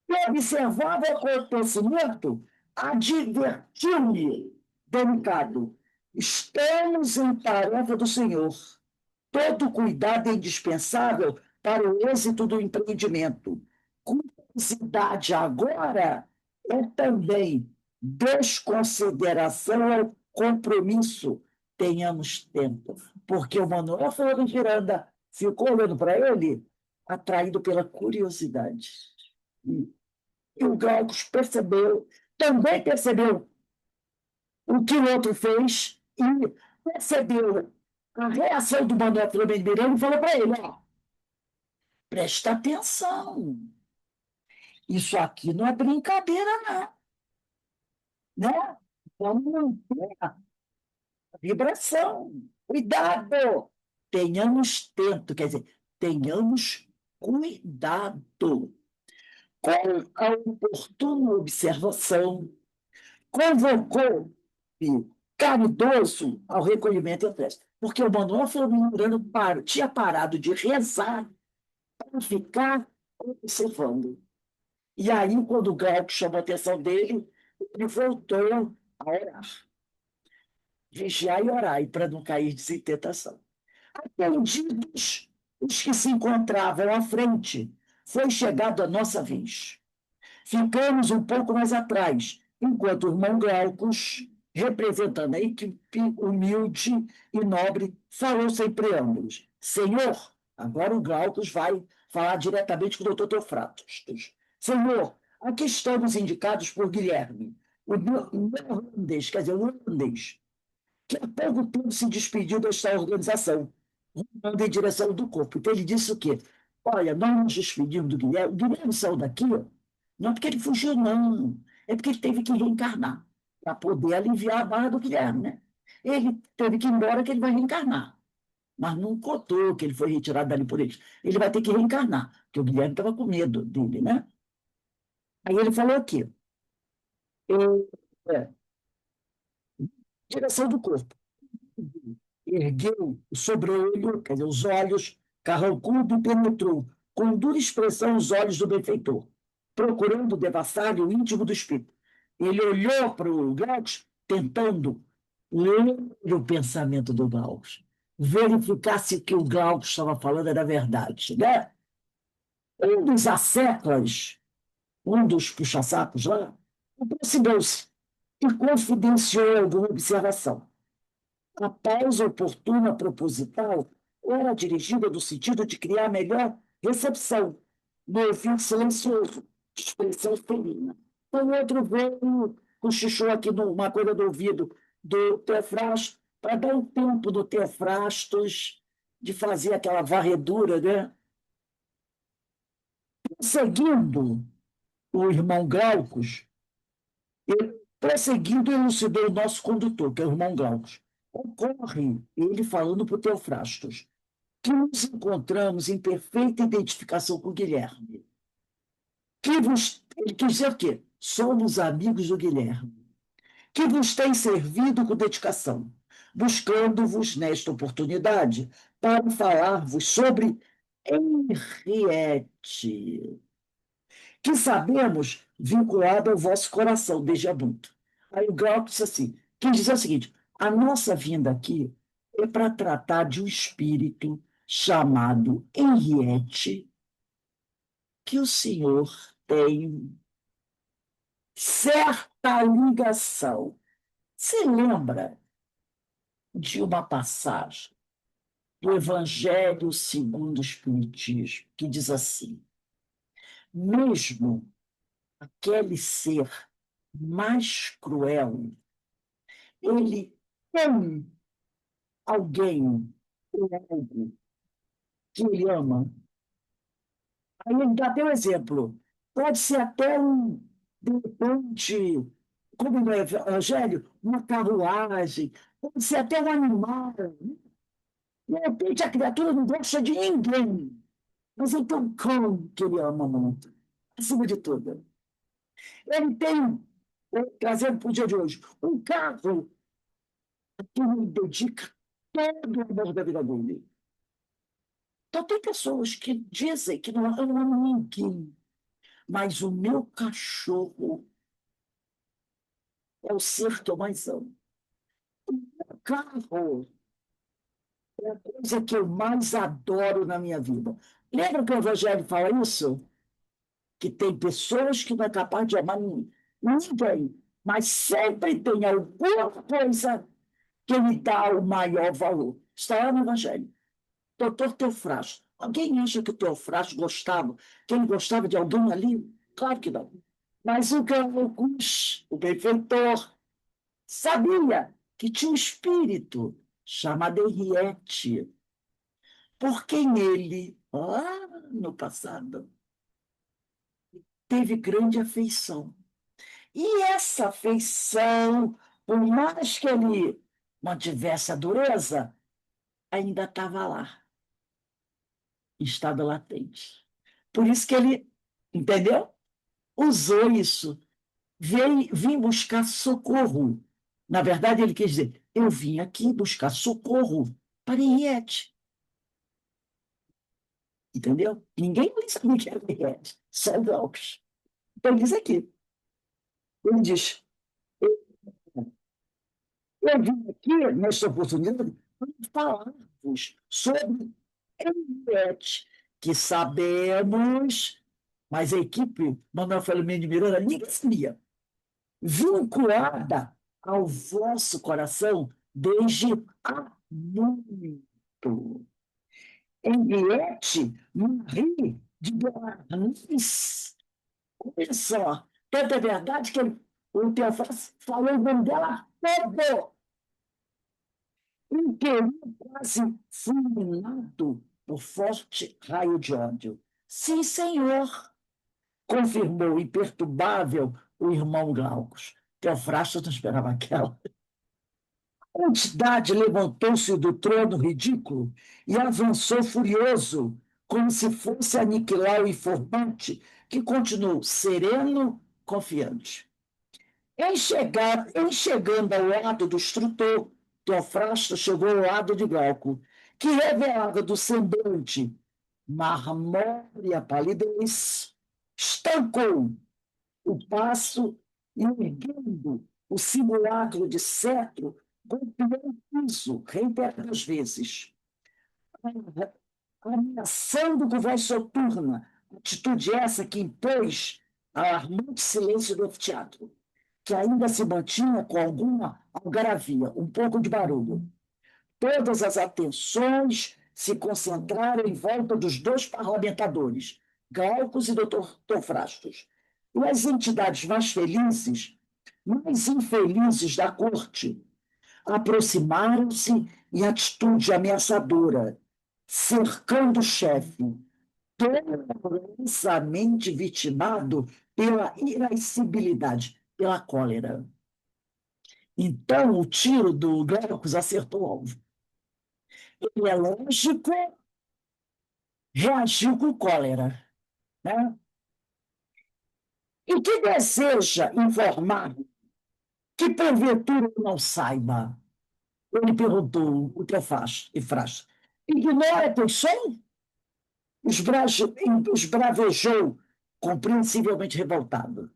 Speaker 1: Eu observava o acontecimento, advertiu-me, delicado. Estamos em tarefa do Senhor. Todo cuidado é indispensável para o êxito do empreendimento. Curiosidade agora é também desconsideração ao compromisso. Tenhamos tempo, porque o Manuel Filomeno de Miranda ficou olhando para ele, atraído pela curiosidade. E o Glaucus percebeu, também percebeu o que o outro fez e percebeu a reação do Manuel Filomeno de Miranda e falou para ele, ó, presta atenção, isso aqui não é brincadeira, não. Né? Vamos manter a vibração. Cuidado! Tenhamos tempo, quer dizer, tenhamos cuidado. Com a oportuna observação, convocou-me caridoso ao recolhimento e festa. Porque o Manuel Filomeno Miranda tinha parado de rezar para ficar observando. E aí, quando o Glauco chamou a atenção dele, ele voltou a orar. Vigiar e orar, e para não cair em tentação. Atendidos os que se encontravam à frente, foi chegado a nossa vez. Ficamos um pouco mais atrás, enquanto o irmão Glaucus representando a equipe humilde e nobre, falou sem preâmbulos. Senhor, agora o Glaucus vai falar diretamente com o doutor Teofratos. Senhor, aqui estamos indicados por Guilherme, o neerlandês, quer dizer, o holandês, que há pouco tempo se despediu desta organização, rumando em direção do corpo. Então ele disse o quê? Olha, nós nos despedimos do Guilherme. O Guilherme saiu daqui, ó, não é porque ele fugiu, não. É porque ele teve que reencarnar para poder aliviar a barra do Guilherme, né? Ele teve que ir embora, que ele vai reencarnar. Mas não contou que ele foi retirado dali por eles. Ele vai ter que reencarnar, porque o Guilherme estava com medo dele, né? Aí ele falou aqui, eu, é, direção do corpo. Ergueu o sobreolho, quer dizer, os olhos, carrancudo e penetrou, com dura expressão, os olhos do benfeitor, procurando devastar o íntimo do espírito. Ele olhou para o Glaucus, tentando ler o pensamento do Glaucus, verificar se o que o Glaucus estava falando era verdade, né? Um dos asseclas, um dos puxa-sacos lá, aproximou-se e confidenciou alguma observação. A pausa oportuna proposital era dirigida no sentido de criar melhor recepção, no ouvido silencioso, de expressão felina. O outro veio, cochichou aqui numa coisa do ouvido do Teofrastos, para dar um tempo do Teofrastos de fazer aquela varredura, né? Seguindo o irmão Glaucus, prosseguindo, elucidou o nosso condutor, que é o irmão Glaucus. Ocorre, ele falando para o Teofrastos, que nos encontramos em perfeita identificação com o Guilherme. Ele quis dizer o quê? Somos amigos do Guilherme, que vos tem servido com dedicação, buscando-vos nesta oportunidade para falar-vos sobre Henriette, que sabemos vinculado ao vosso coração desde adulto. Aí o Glauco disse assim, quem diz o seguinte, a nossa vinda aqui é para tratar de um espírito chamado Henriette, que o senhor tem certa ligação. Você lembra de uma passagem do Evangelho segundo o Espiritismo, que diz assim, mesmo aquele ser mais cruel, ele tem alguém ou algo que ele ama. Aí ele dá até um exemplo. Pode ser até de repente, como no Evangelho, uma carruagem, pode ser até um animal. De repente a criatura não gosta de ninguém, mas ele tem um cão que ele ama muito, acima de tudo. Ele tem, trazendo para o dia de hoje, um carro que ele dedica todo o amor da vida dele. Então, tem pessoas que dizem que não amam ninguém, mas o meu cachorro é o ser que eu mais amo. O meu carro é a coisa que eu mais adoro na minha vida. Lembra que o Evangelho fala isso? Que tem pessoas que não é capaz de amar ninguém, mas sempre tem alguma coisa que lhe dá o maior valor. Está lá no Evangelho. Doutor Teofrasto. Alguém acha que o Teofrasto gostava, que ele gostava de alguém ali? Claro que não. Mas o Glaucus, o benfeitor, sabia que tinha um espírito chamado Henriette, por quem ele, lá no passado, teve grande afeição. E essa afeição, por mais que ele mantivesse a dureza, ainda estava lá, em estado latente. Por isso que ele, entendeu? Usou isso. Vim buscar socorro. Na verdade, ele quer dizer, eu vim aqui buscar socorro para Henriette. Entendeu? Ninguém nem sabia que era Henriette, só o Glaucus. Então, ele diz aqui. Ele diz, eu vim aqui, nesta oportunidade, para falar-vos sobre Henriette, que sabemos, mas a equipe Manuel Filomeno de Miranda ninguém sabia, vinculada ao vosso coração desde há muito. Henriette Marie de Beauharnais. Olha só, tanto é verdade que o Teofrasto falou o nome dela todo. Um querido quase fulminado por forte raio de ódio. Sim, senhor, confirmou imperturbável o irmão Glaucus. Teofrasto não esperava aquela. A entidade levantou-se do trono ridículo e avançou furioso, como se fosse aniquilar o informante, que continuou sereno, confiante. Em chegando ao lado do instrutor, Teofrasto chegou ao lado de Glauco, que revelava do semblante marmórea palidez, estancou o passo e, erguendo o simulacro de cetro, golpeou o piso reiteradas vezes, ameaçando com voz soturna, atitude essa que impôs alarmante silêncio do anfiteatro, que ainda se mantinha com alguma algaravia, um pouco de barulho. Todas as atenções se concentraram em volta dos dois parlamentadores, Glaucus e Dr. Teofrastos. E as entidades mais felizes, mais infelizes da corte, aproximaram-se em atitude ameaçadora, cercando o chefe, dolorosamente vitimado pela irascibilidade, pela cólera. Então, o tiro do Glaucus acertou o alvo. Ele, é lógico, reagiu com cólera, né? E que deseja informar que porventura eu não saiba? Ele perguntou o que faz e faz. Ignora quem sou? Esbravejou, compreensivelmente revoltado.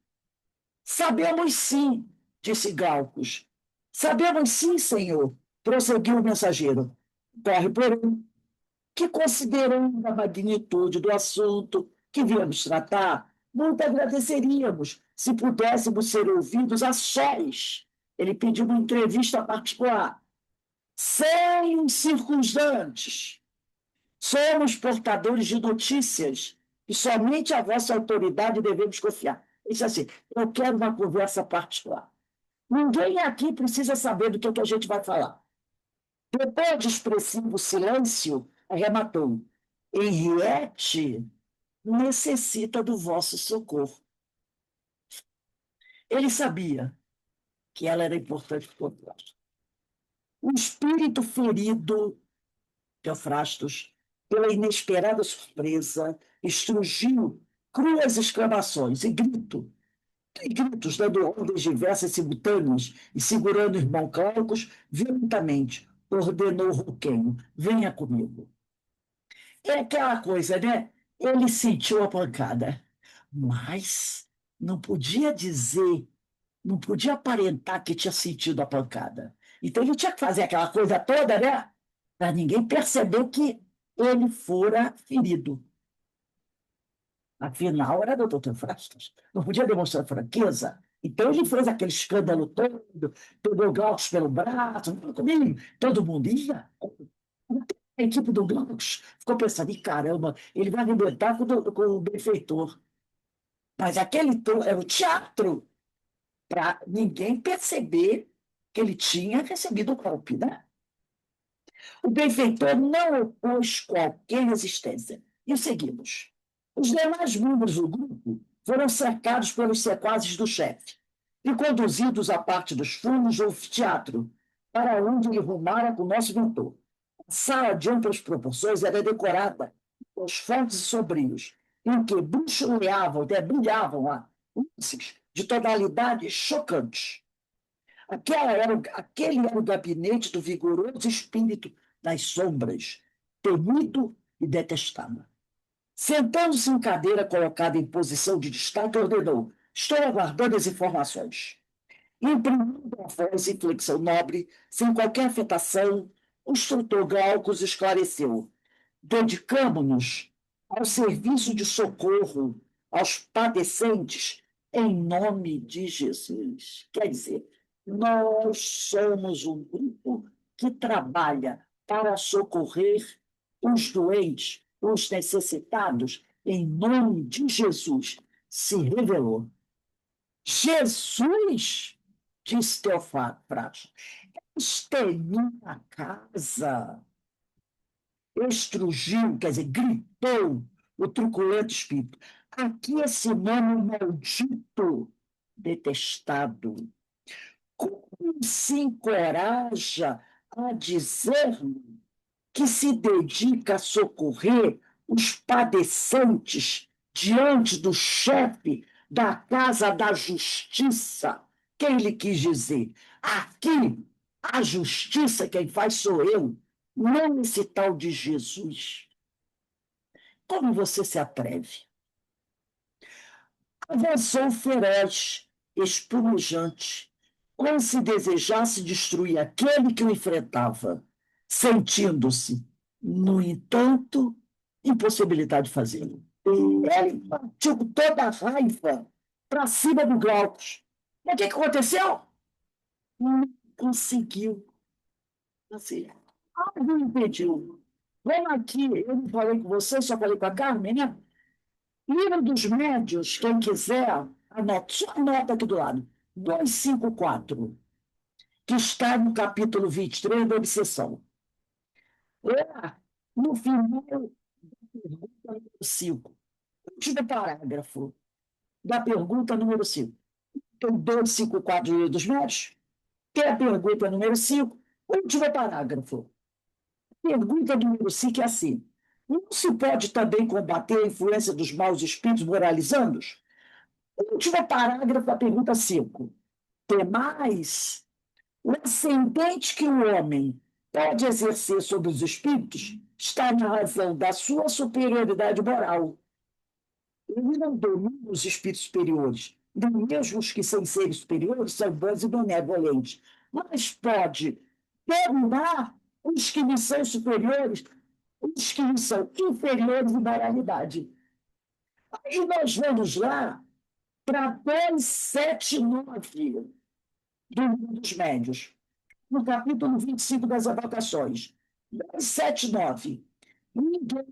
Speaker 1: Sabemos sim, disse Glaucus. Sabemos sim, senhor, prosseguiu o mensageiro. Corre, porém, que, considerando a magnitude do assunto que viemos tratar, muito agradeceríamos se pudéssemos ser ouvidos a sós. Ele pediu uma entrevista particular, sem circundantes. Somos portadores de notícias e somente a vossa autoridade devemos confiar. Ele disse assim, eu quero uma conversa particular. Ninguém aqui precisa saber do que a gente vai falar. Depois de expressivo silêncio, arrematou. Henriette necessita do vosso socorro. Ele sabia que ela era importante para o Teofrastos. O espírito ferido, Teofrastos, pela inesperada surpresa, estrugiu cruas exclamações e gritos, dando ordens diversas simultâneas e segurando o irmão Glaucus violentamente, ordenou Roquenho, venha comigo. É aquela coisa, né? Ele sentiu a pancada, mas não podia dizer, não podia aparentar que tinha sentido a pancada. Então ele tinha que fazer aquela coisa toda, né? Para ninguém perceber que ele fora ferido. Afinal, era doutor Teofrastos. Não podia demonstrar fraqueza. Então ele fez aquele escândalo todo, pegou o Glaucus pelo braço, comigo, todo mundo ia. A equipe do Glaucus ficou pensando, e caramba, ele vai arrebentar com o benfeitor. Mas aquele era o teatro para ninguém perceber que ele tinha recebido o golpe, né? O benfeitor não opôs qualquer resistência. E o seguimos. Os demais membros do grupo foram cercados pelos sequazes do chefe e conduzidos à parte dos fundos do anfiteatro, para onde ele rumara com o nosso mentor. A sala de amplas proporções era decorada com os fontes e sobrios, em que brilhavam lá luzes de tonalidades chocantes. Aquele era o gabinete do vigoroso espírito das sombras, temido e detestado. Sentando-se em cadeira colocada em posição de destaque, ordenou: estou aguardando as informações. Imprimindo a voz e inflexão nobre, sem qualquer afetação, o instrutor Glaucus esclareceu: dedicamo-nos ao serviço de socorro aos padecentes em nome de Jesus. Quer dizer, Nós somos um grupo que trabalha para socorrer os doentes, os necessitados, em nome de Jesus. Se revelou. Jesus, disse Teofrasto, esteve na casa, estrugiu, quer dizer, gritou o truculento espírito. Aqui esse nome maldito, detestado. Como se encoraja a dizer-me que se dedica a socorrer os padecentes diante do chefe da Casa da Justiça? Quem lhe quis dizer? Aqui, a justiça quem faz sou eu, não esse tal de Jesus. Como você se atreve? Avançou feroz, espumejante, como se desejasse destruir aquele que o enfrentava, sentindo-se, no entanto, impossibilidade de fazê-lo. Ele partiu com toda a raiva para cima do Glaucus. Mas o que aconteceu? Não conseguiu. Assim, algo impediu. Vamos aqui, eu não falei com você, só falei com a Carmen, né? Livro dos Médios, quem quiser, anota, só anota aqui do lado, 254, que está no capítulo 23 da obsessão. Lá, no final da pergunta número 5, último parágrafo da pergunta número 5. Tem 254 do Livro dos Médios, que é a pergunta número 5, último parágrafo. Pergunta número 5 é assim: não se pode também combater a influência dos maus espíritos moralizandos? Último parágrafo da pergunta 5. Temais o ascendente que o homem pode exercer sobre os espíritos está na razão da sua superioridade moral. Ele não domina os espíritos superiores, nem mesmo os que são seres superiores são bons e benevolentes, mas pode dominar os que lhe são superiores, os que lhe são inferiores em moralidade. E nós vamos lá para 279 do Livro dos Médios, no capítulo 25 das Avocações. 279. Ninguém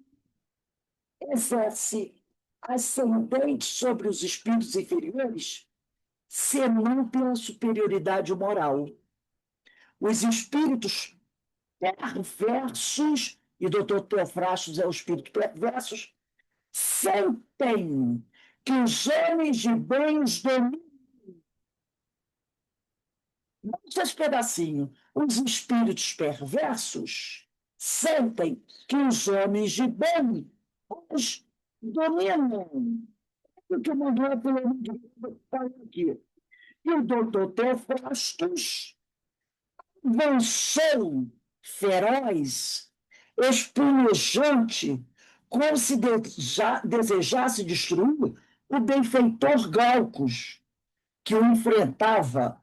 Speaker 1: exerce ascendente sobre os espíritos inferiores senão pela superioridade moral. Os espíritos perversos, e doutor Teofrastos é o espírito perversos, sentem que os homens de bem os dominam. Esse pedacinho. Os espíritos perversos sentem que os homens de bem os dominam. O que mandou a está aqui. E o doutor Teofrastos avançou feroz, espumejante, como se desejasse destruir o benfeitor Glaucus, que o enfrentava,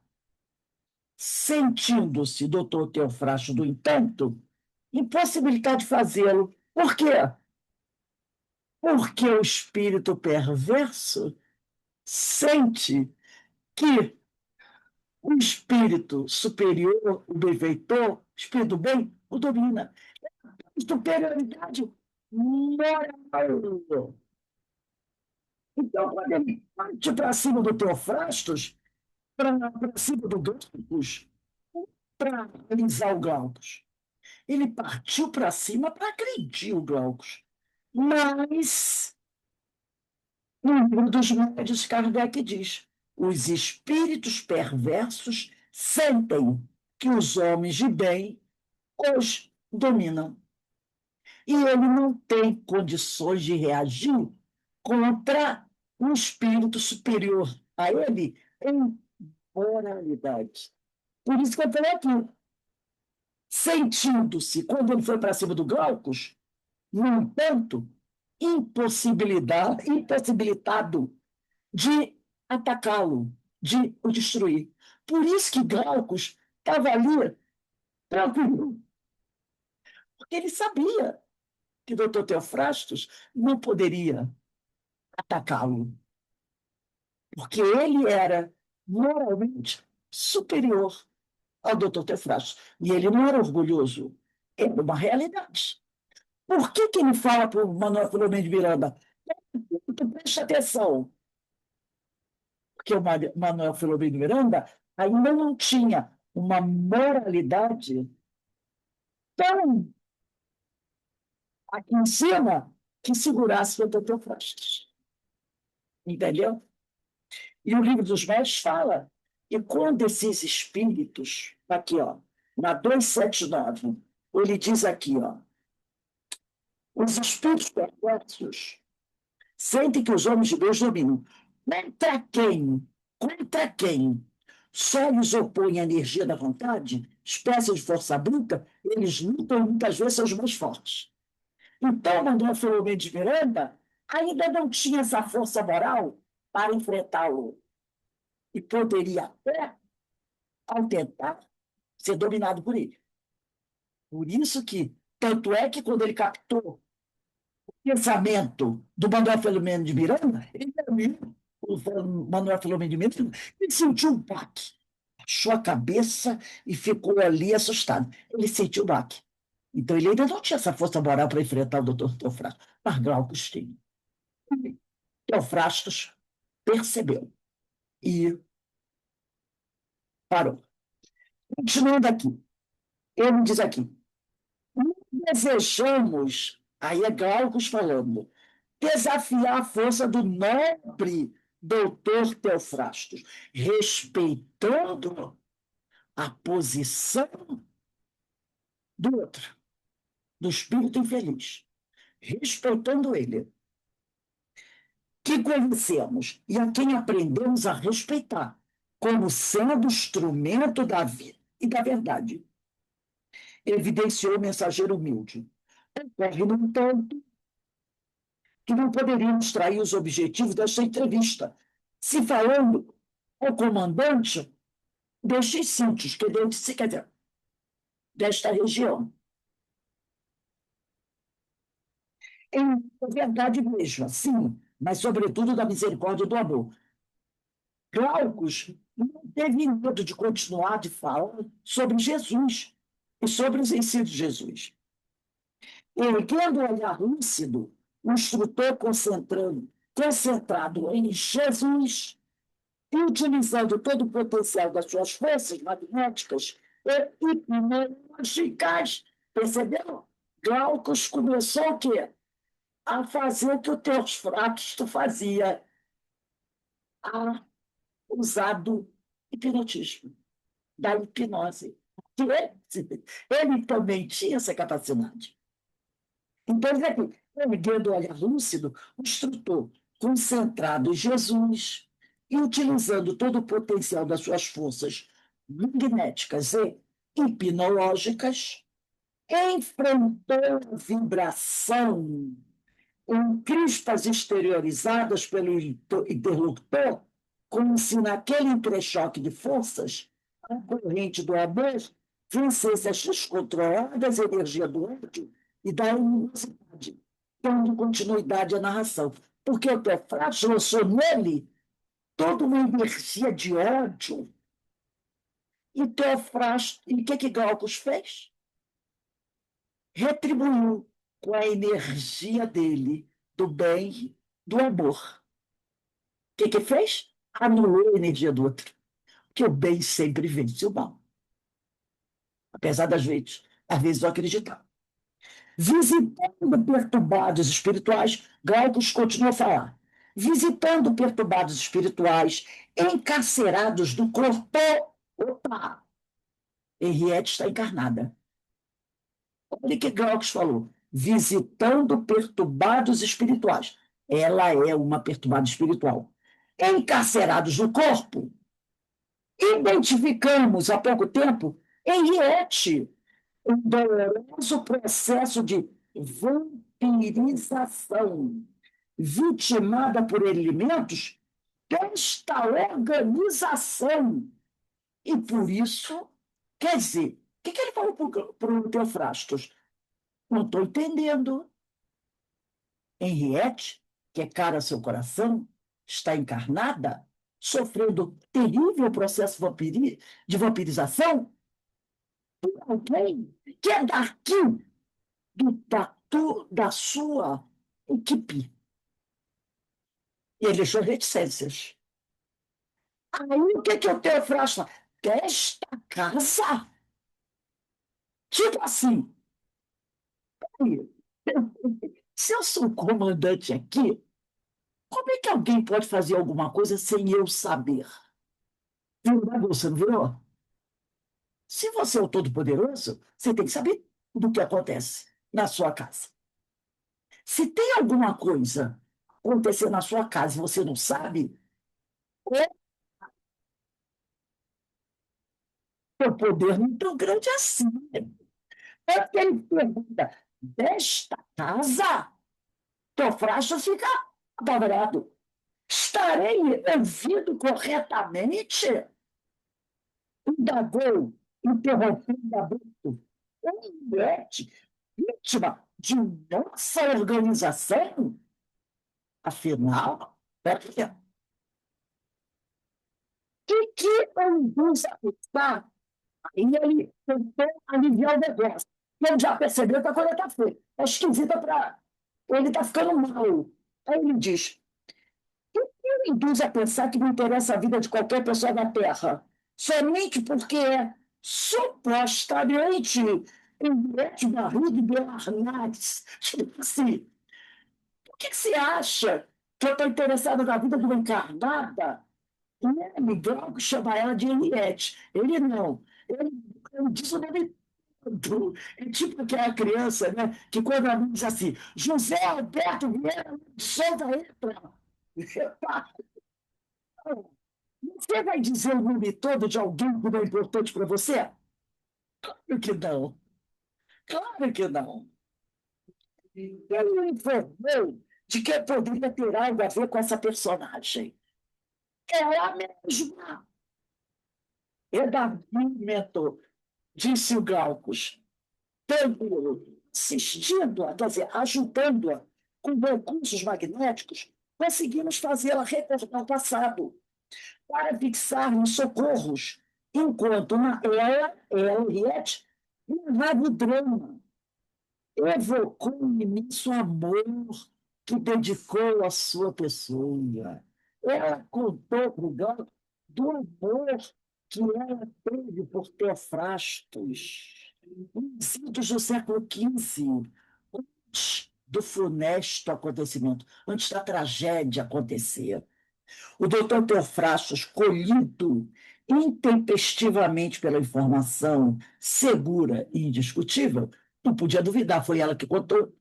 Speaker 1: sentindo-se, doutor Teofrasto, do entanto, impossibilidade de fazê-lo. Por quê? Porque o espírito perverso sente que o espírito superior, o benfeitor, o espírito do bem, o domina. Superioridade moral. Então, quando ele parte para cima do Teofrastos, para cima do Glaucus, para realizar o Glaucus, ele partiu para cima para agredir o Glaucus. Mas, no livro dos Médios, Kardec diz: os espíritos perversos sentem que os homens de bem os dominam. E ele não tem condições de reagir contra um espírito superior a ele em moralidade. Por isso que eu falei aqui, sentindo-se, quando ele foi para cima do Glaucus, no entanto, impossibilitado de atacá-lo, de o destruir. Por isso que Glaucus estava ali tranquilo, porque ele sabia que o doutor Teofrastos não poderia atacá-lo, porque ele era moralmente superior ao doutor Teofrastos. E ele não era orgulhoso, era uma realidade. Por que que ele fala para o Manuel Filomeno de Miranda? Tu presta atenção, porque o Manuel Filomeno de Miranda ainda não tinha uma moralidade tão aqui em cima que segurasse o doutor Teofrastos. Entendeu? E o Livro dos Médios fala que quando esses espíritos, aqui, ó, na 279, ele diz aqui, ó, os espíritos perversos sentem que os homens de Deus dominam. Contra quem? Contra quem? Só lhes opõe a energia da vontade, espécie de força bruta, eles lutam e muitas vezes são os mais fortes. Então, Manuel Filomeno de Miranda ainda não tinha essa força moral para enfrentá-lo. E poderia até, ao tentar, ser dominado por ele. Por isso que, tanto é que quando ele captou o pensamento do Manuel Filomeno de Miranda, ele viu o Manuel Filomeno de Miranda, ele sentiu um baque. Achou a cabeça e ficou ali assustado. Ele sentiu o baque. Então, ele ainda não tinha essa força moral para enfrentar o doutor Teofrastos. Mas Glaucus tinha. Teofrastos percebeu e parou. Continuando aqui, ele diz aqui, não desejamos, aí é Glaucus falando, desafiar a força do nobre doutor Teofrastos, respeitando a posição do outro, do espírito infeliz, respeitando ele, que conhecemos e a quem aprendemos a respeitar, como sendo instrumento da vida e da verdade. Evidenciou o mensageiro humilde. Ocorre, no entanto, que não poderíamos trair os objetivos desta entrevista, se falando ao comandante destes sítios, quer dizer, desta região. Em verdade mesmo, sim, mas sobretudo da misericórdia e do amor. Glaucus não teve medo de continuar de falar sobre Jesus e sobre os ensinos de Jesus. Erguendo o olhar lúcido, o instrutor concentrado em Jesus e utilizando todo o potencial das suas forças magnéticas e hipnológicas, percebeu? Glaucus começou o quê? A fazer o que o Teofrasto fazia, a usar do hipnotismo, da hipnose. Ele também tinha essa capacidade. Então, erguendo o olhar lúcido, o instrutor, concentrado em Jesus e utilizando todo o potencial das suas forças magnéticas e hipnológicas, enfrentou a vibração em crispas exteriorizadas pelo interlocutor, como se naquele entrechoque de forças a corrente do amor vencesse as descontroladas energias do ódio e da animosidade, dando continuidade à narração. Porque o Teofrastos lançou nele toda uma energia de ódio. E Teofrastos, e o que Glaucus fez? Retribuiu com a energia dele, do bem, do amor. O que fez? Anulou a energia do outro. Porque o bem sempre vence o mal. Apesar das vezes, às vezes eu acreditar. Visitando perturbados espirituais, Glaucus continua a falar. Visitando perturbados espirituais, encarcerados do corpo. Opa! Henriette está encarnada. Olha o que Glaucus falou. Visitando perturbados espirituais. Ela é uma perturbada espiritual. Encarcerados no corpo. Identificamos há pouco tempo Henriette, um doloroso processo de vampirização, vitimada por elementos desta organização. E por isso, quer dizer, o que ele falou para o Teofrastos? Não estou entendendo. Henriette, que é cara ao seu coração, está encarnada, sofrendo terrível processo de vampirização por alguém que é daqui, da sua equipe. E ele deixou reticências. Aí o que o Teofrasto fala? Desta casa? Tipo assim, se eu sou comandante aqui, como é que alguém pode fazer alguma coisa sem eu saber? Virou, você não virou? Se você é o Todo-Poderoso, você tem que saber do que acontece na sua casa. Se tem alguma coisa acontecer na sua casa e você não sabe, o poder não é tão grande assim. É que ele pergunta, desta casa? Teofrasto fica apavorado. Estarei ouvindo corretamente? Indagou, interrompendo abrupto. Juliette, vítima de nossa organização? Afinal, o que eu induz a pensar? Aí ele tentou aliviar o negócio. Ele já percebeu que a coisa está feia. É esquisita para. Ele está ficando mal. Aí ele diz: o que me induz a pensar que me interessa a vida de qualquer pessoa na Terra? Somente porque é supostamente Henriette Barriga e Bernardes. Tipo assim, por que você acha que eu estou interessada na vida de uma encarnada? Ele, Glauco, chama ela de Henriette. Ele não. Ele diz o nome todo. É tipo aquela criança, né, que quando a mãe diz assim, José Alberto Vieira de Souza entra. Você vai dizer o nome todo de alguém que não é importante para você? Claro que não. Claro que não. Ele me informou de que eu poderia ter algo a ver com essa personagem. Ela mesma. É Davi, mentor, disse o Glaucus, assistindo-a, quer dizer, ajudando-a com recursos magnéticos, conseguimos fazê-la recordar o passado, para fixar nos socorros, enquanto Henriette, narrava o drama, evocou um imenso amor que dedicou à sua pessoa. Ela contou para o Glauco do amor que ela teve por Teofrastos, idos do século XV, antes do funesto acontecimento, antes da tragédia acontecer. O doutor Teofrastos, colhido intempestivamente pela informação segura e indiscutível, não podia duvidar, foi ela que contou,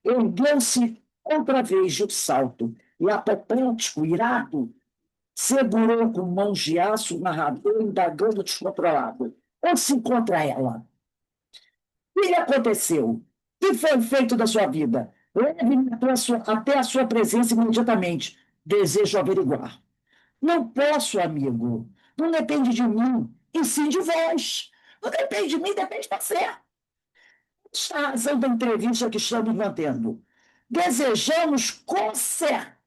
Speaker 1: ergueu-se outra vez de um salto e, apoplético, irado, segurou com mãos de aço o narrador, indagando descontrolado. Onde se encontra ela? O que lhe aconteceu? O que foi feito da sua vida? Leve-me até a sua presença imediatamente. Desejo averiguar. Não posso, amigo. Não depende de mim, e sim de vós. Não depende de mim, depende de você. Esta é a razão da entrevista que estamos mantendo. Desejamos consertar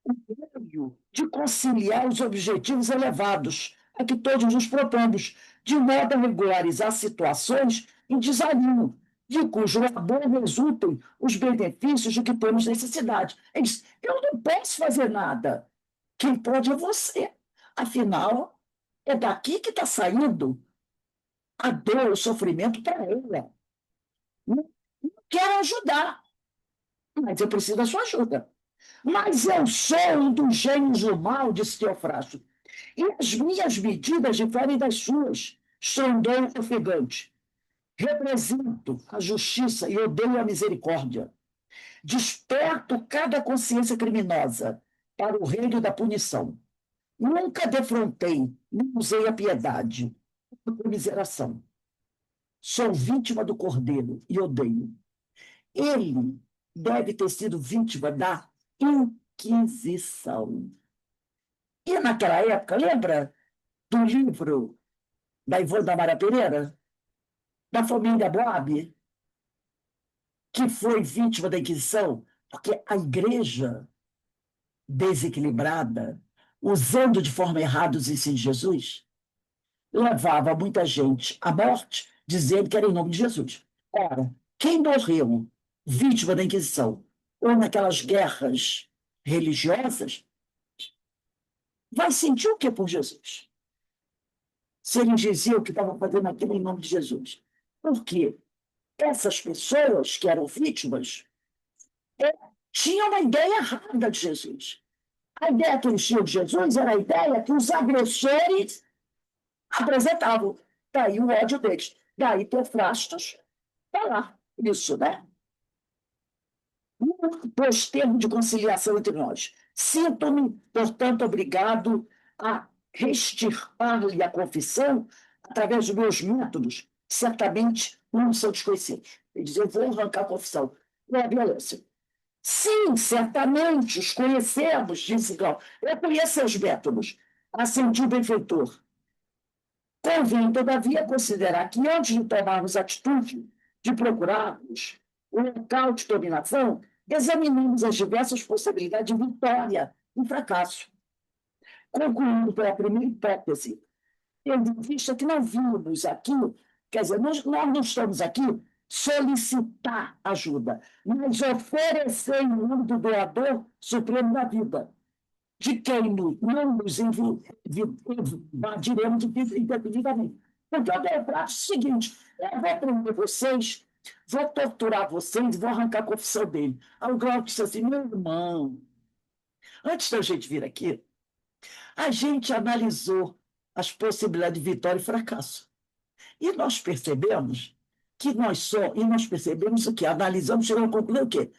Speaker 1: o meio de conciliar os objetivos elevados a que todos nos propomos, de modo a regularizar situações em desalinho, de cujo labor resultem os benefícios de que temos necessidade. Ele diz, eu não posso fazer nada. Quem pode é você. Afinal, é daqui que está saindo a dor, o sofrimento para ela. Não, não quero ajudar, mas eu preciso da sua ajuda. Mas eu sou um dos gênios do mal, disse Teofrasto, e as minhas medidas diferem das suas, estrondou o ofegante. Represento a justiça e odeio a misericórdia. Desperto cada consciência criminosa para o reino da punição. Nunca defrontei, nem usei a piedade, a comiseração. Sou vítima do Cordeiro e odeio. Ele deve ter sido vítima da Inquisição. E naquela época, lembra do livro da Ivone da Mara Pereira, da família Boab, que foi vítima da Inquisição, porque a igreja desequilibrada, usando de forma errada os ensinos de Jesus, levava muita gente à morte, dizendo que era em nome de Jesus. Ora, quem morreu vítima da Inquisição ou naquelas guerras religiosas, vai sentir o que por Jesus? Se eles diziam que estavam fazendo aquilo em nome de Jesus. Porque essas pessoas que eram vítimas tinham uma ideia errada de Jesus. A ideia que eles tinham de Jesus era a ideia que os agressores apresentavam. Daí o ódio deles. Daí Teofrastos falar isso, né? Dois termos de conciliação entre nós. Sinto-me, portanto, obrigado a extirpar-lhe a confissão através dos meus métodos, certamente não são desconhecidos. Ele diz, eu vou arrancar a confissão. Não é violência. Sim, certamente os conhecemos, disse Glauco. Eu conheço seus métodos, assentiu o benfeitor. Convém, todavia, considerar que, antes de tomarmos atitude de procurarmos o local de dominação, examinamos as diversas possibilidades de vitória e fracasso. Concluindo pela primeira hipótese, tendo em vista que não vimos aqui, quer dizer, nós não estamos aqui solicitar ajuda, mas oferecer em nome do doador supremo da vida, de quem não nos invadiremos indefinidamente. Porque eu dei o seguinte, eu vou prender vocês, vou torturar vocês, vou arrancar a confissão dele. Aí o Glauco disse assim, meu irmão, antes da gente vir aqui, a gente analisou as possibilidades de vitória e fracasso. E nós percebemos que nós percebemos o quê? Analisamos, chegamos à conclusão o quê?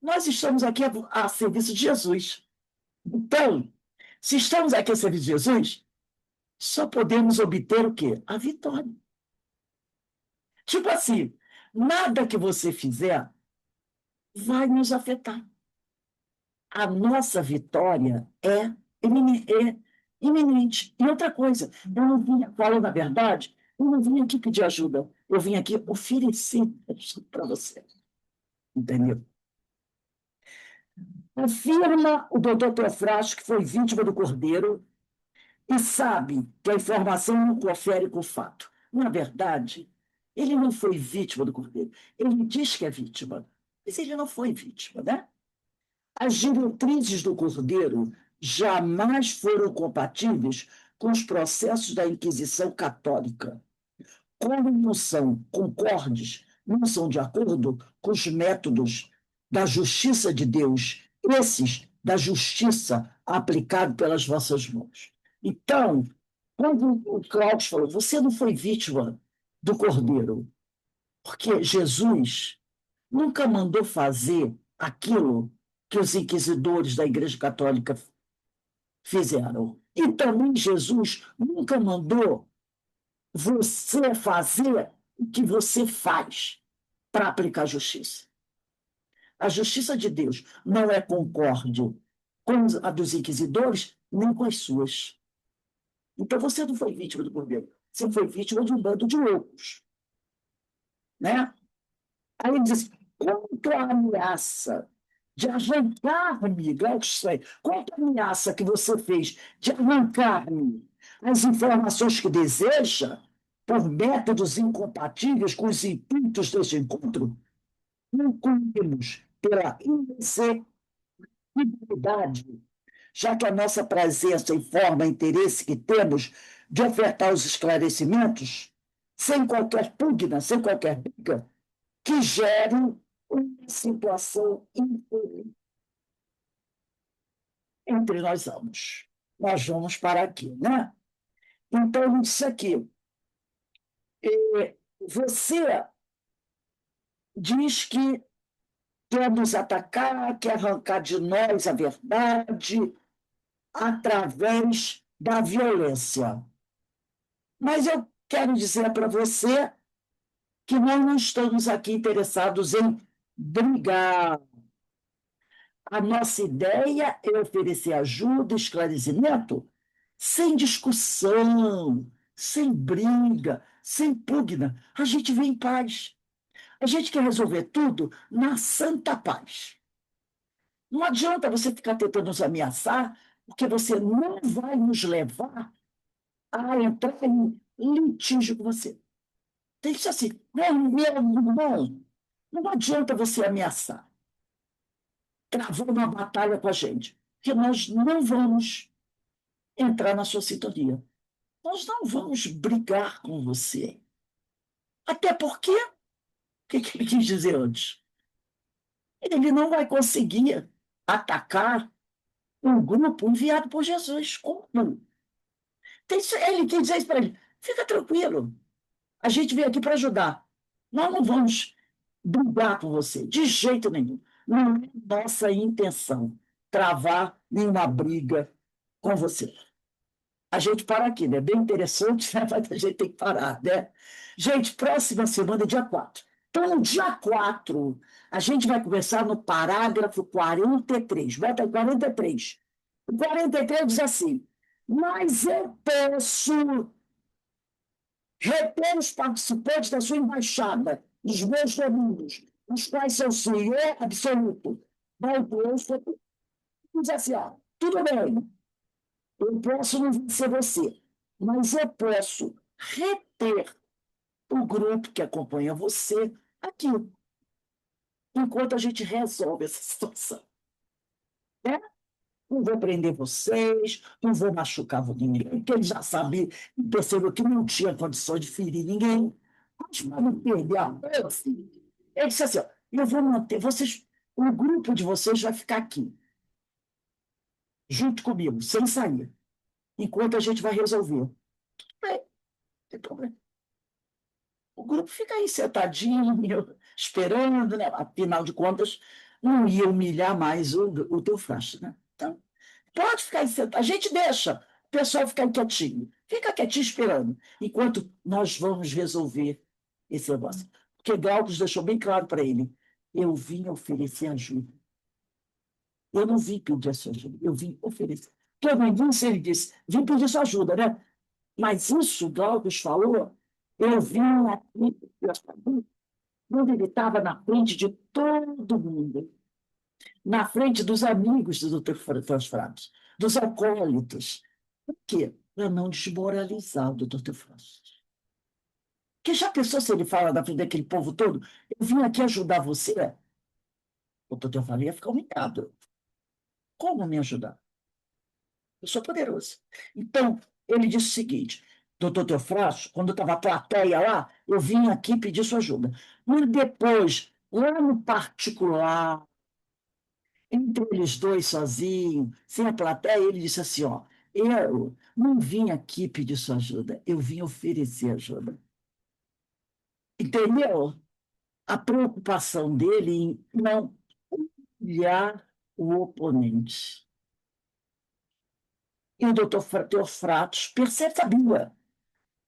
Speaker 1: Nós estamos aqui a serviço de Jesus. Então, se estamos aqui a serviço de Jesus, só podemos obter o quê? A vitória. Tipo assim, nada que você fizer vai nos afetar. A nossa vitória é iminente. E outra coisa, eu não vim, falando a verdade, eu não vim aqui pedir ajuda, eu vim aqui oferecer ajuda para você. Entendeu? Afirma o doutor Teofrasto que foi vítima do Cordeiro e sabe que a informação não confere com o fato. Na verdade, ele não foi vítima do Cordeiro. Ele diz que é vítima, mas ele não foi vítima, né? As diretrizes do Cordeiro jamais foram compatíveis com os processos da Inquisição Católica. Como não são concordes, não são de acordo com os métodos da justiça de Deus, esses da justiça aplicado pelas vossas mãos. Então, quando o Cláudio falou, você não foi vítima do Cordeiro, porque Jesus nunca mandou fazer aquilo que os inquisidores da Igreja Católica fizeram. E também Jesus nunca mandou você fazer o que você faz para aplicar a justiça. A justiça de Deus não é concorde com a dos inquisidores, nem com as suas. Então você não foi vítima do Cordeiro, você foi vítima de um bando de loucos. Né? Aí ele diz, quanto à ameaça de arrancar-me, quanto à ameaça que você fez de arrancar-me as informações que deseja, por métodos incompatíveis com os intuitos deste encontro, concluímos pela insensibilidade, já que a nossa presença informa o interesse que temos de ofertar os esclarecimentos, sem qualquer pugna, sem qualquer briga, que gere uma situação infeliz entre nós ambos. Nós vamos para aqui, né? Então, isso aqui. Você diz que quer nos atacar, quer arrancar de nós a verdade através da violência. Mas eu quero dizer para você que nós não estamos aqui interessados em brigar. A nossa ideia é oferecer ajuda, esclarecimento, sem discussão, sem briga, sem pugna. A gente vem em paz. A gente quer resolver tudo na santa paz. Não adianta você ficar tentando nos ameaçar, porque você não vai nos levar a entrar em litígio com você. Tem que ser assim, meu irmão, não adianta você ameaçar, travar uma batalha com a gente, que nós não vamos entrar na sua sintonia. Nós não vamos brigar com você. Até porque, o que ele quis dizer antes? Ele não vai conseguir atacar um grupo enviado por Jesus. Como? Ele quis dizer isso para ele. Fica tranquilo, a gente veio aqui para ajudar. Nós não vamos brigar com você, de jeito nenhum. Não é nossa intenção travar nenhuma briga com você. A gente para aqui, né? Bem interessante, né? Mas a gente tem que parar, né? Gente, próxima semana é dia 4. Então, no dia 4, a gente vai começar no parágrafo 43. Bota aí 43. O 43 diz assim: mas eu posso reter os participantes da sua embaixada, os meus domínios, os quais são senhor absoluto. Mas Deus diz assim: ó, tudo bem, eu posso não vencer você, mas eu posso reter o grupo que acompanha você aqui, enquanto a gente resolve essa situação. Né? Não vou prender vocês, não vou machucar ninguém, porque ele já sabia, percebeu que não tinha condições de ferir ninguém. Mas para não perder a força, ele disse assim: ó, eu vou manter vocês, o grupo de vocês vai ficar aqui, junto comigo, sem sair, enquanto a gente vai resolver. Bem, não tem problema. O grupo fica aí sentadinho, esperando, né? Afinal de contas, não ia humilhar mais o Teofrasto, né? Então, pode ficar aí sentado. A gente deixa o pessoal ficar quietinho. Fica quietinho esperando, enquanto nós vamos resolver esse negócio. Porque Glaucus deixou bem claro para ele: eu vim oferecer ajuda. Eu não vim pedir a sua ajuda, eu vim oferecer. Porque no início ele disse: vim pedir sua ajuda, né? Mas isso, Glaucus falou, eu vim aqui, quando ele estava na frente de todo mundo, na frente dos amigos do Dr. Teofratos, dos acólitos. Por quê? Para não desmoralizar o Dr. Teofratos. Porque já pensou se ele fala na frente daquele povo todo? Eu vim aqui ajudar você. O Dr. Teofratos ia ficar humilhado. Como me ajudar? Eu sou poderoso. Então, ele disse o seguinte: doutor Teofrasto, quando estava a plateia lá, eu vim aqui pedir sua ajuda. Mas depois, lá no particular, entre eles dois sozinhos, sem a plateia, ele disse assim: ó, eu não vim aqui pedir sua ajuda, eu vim oferecer ajuda. Entendeu? A preocupação dele em não humilhar o oponente. E o doutor Teofratos sabia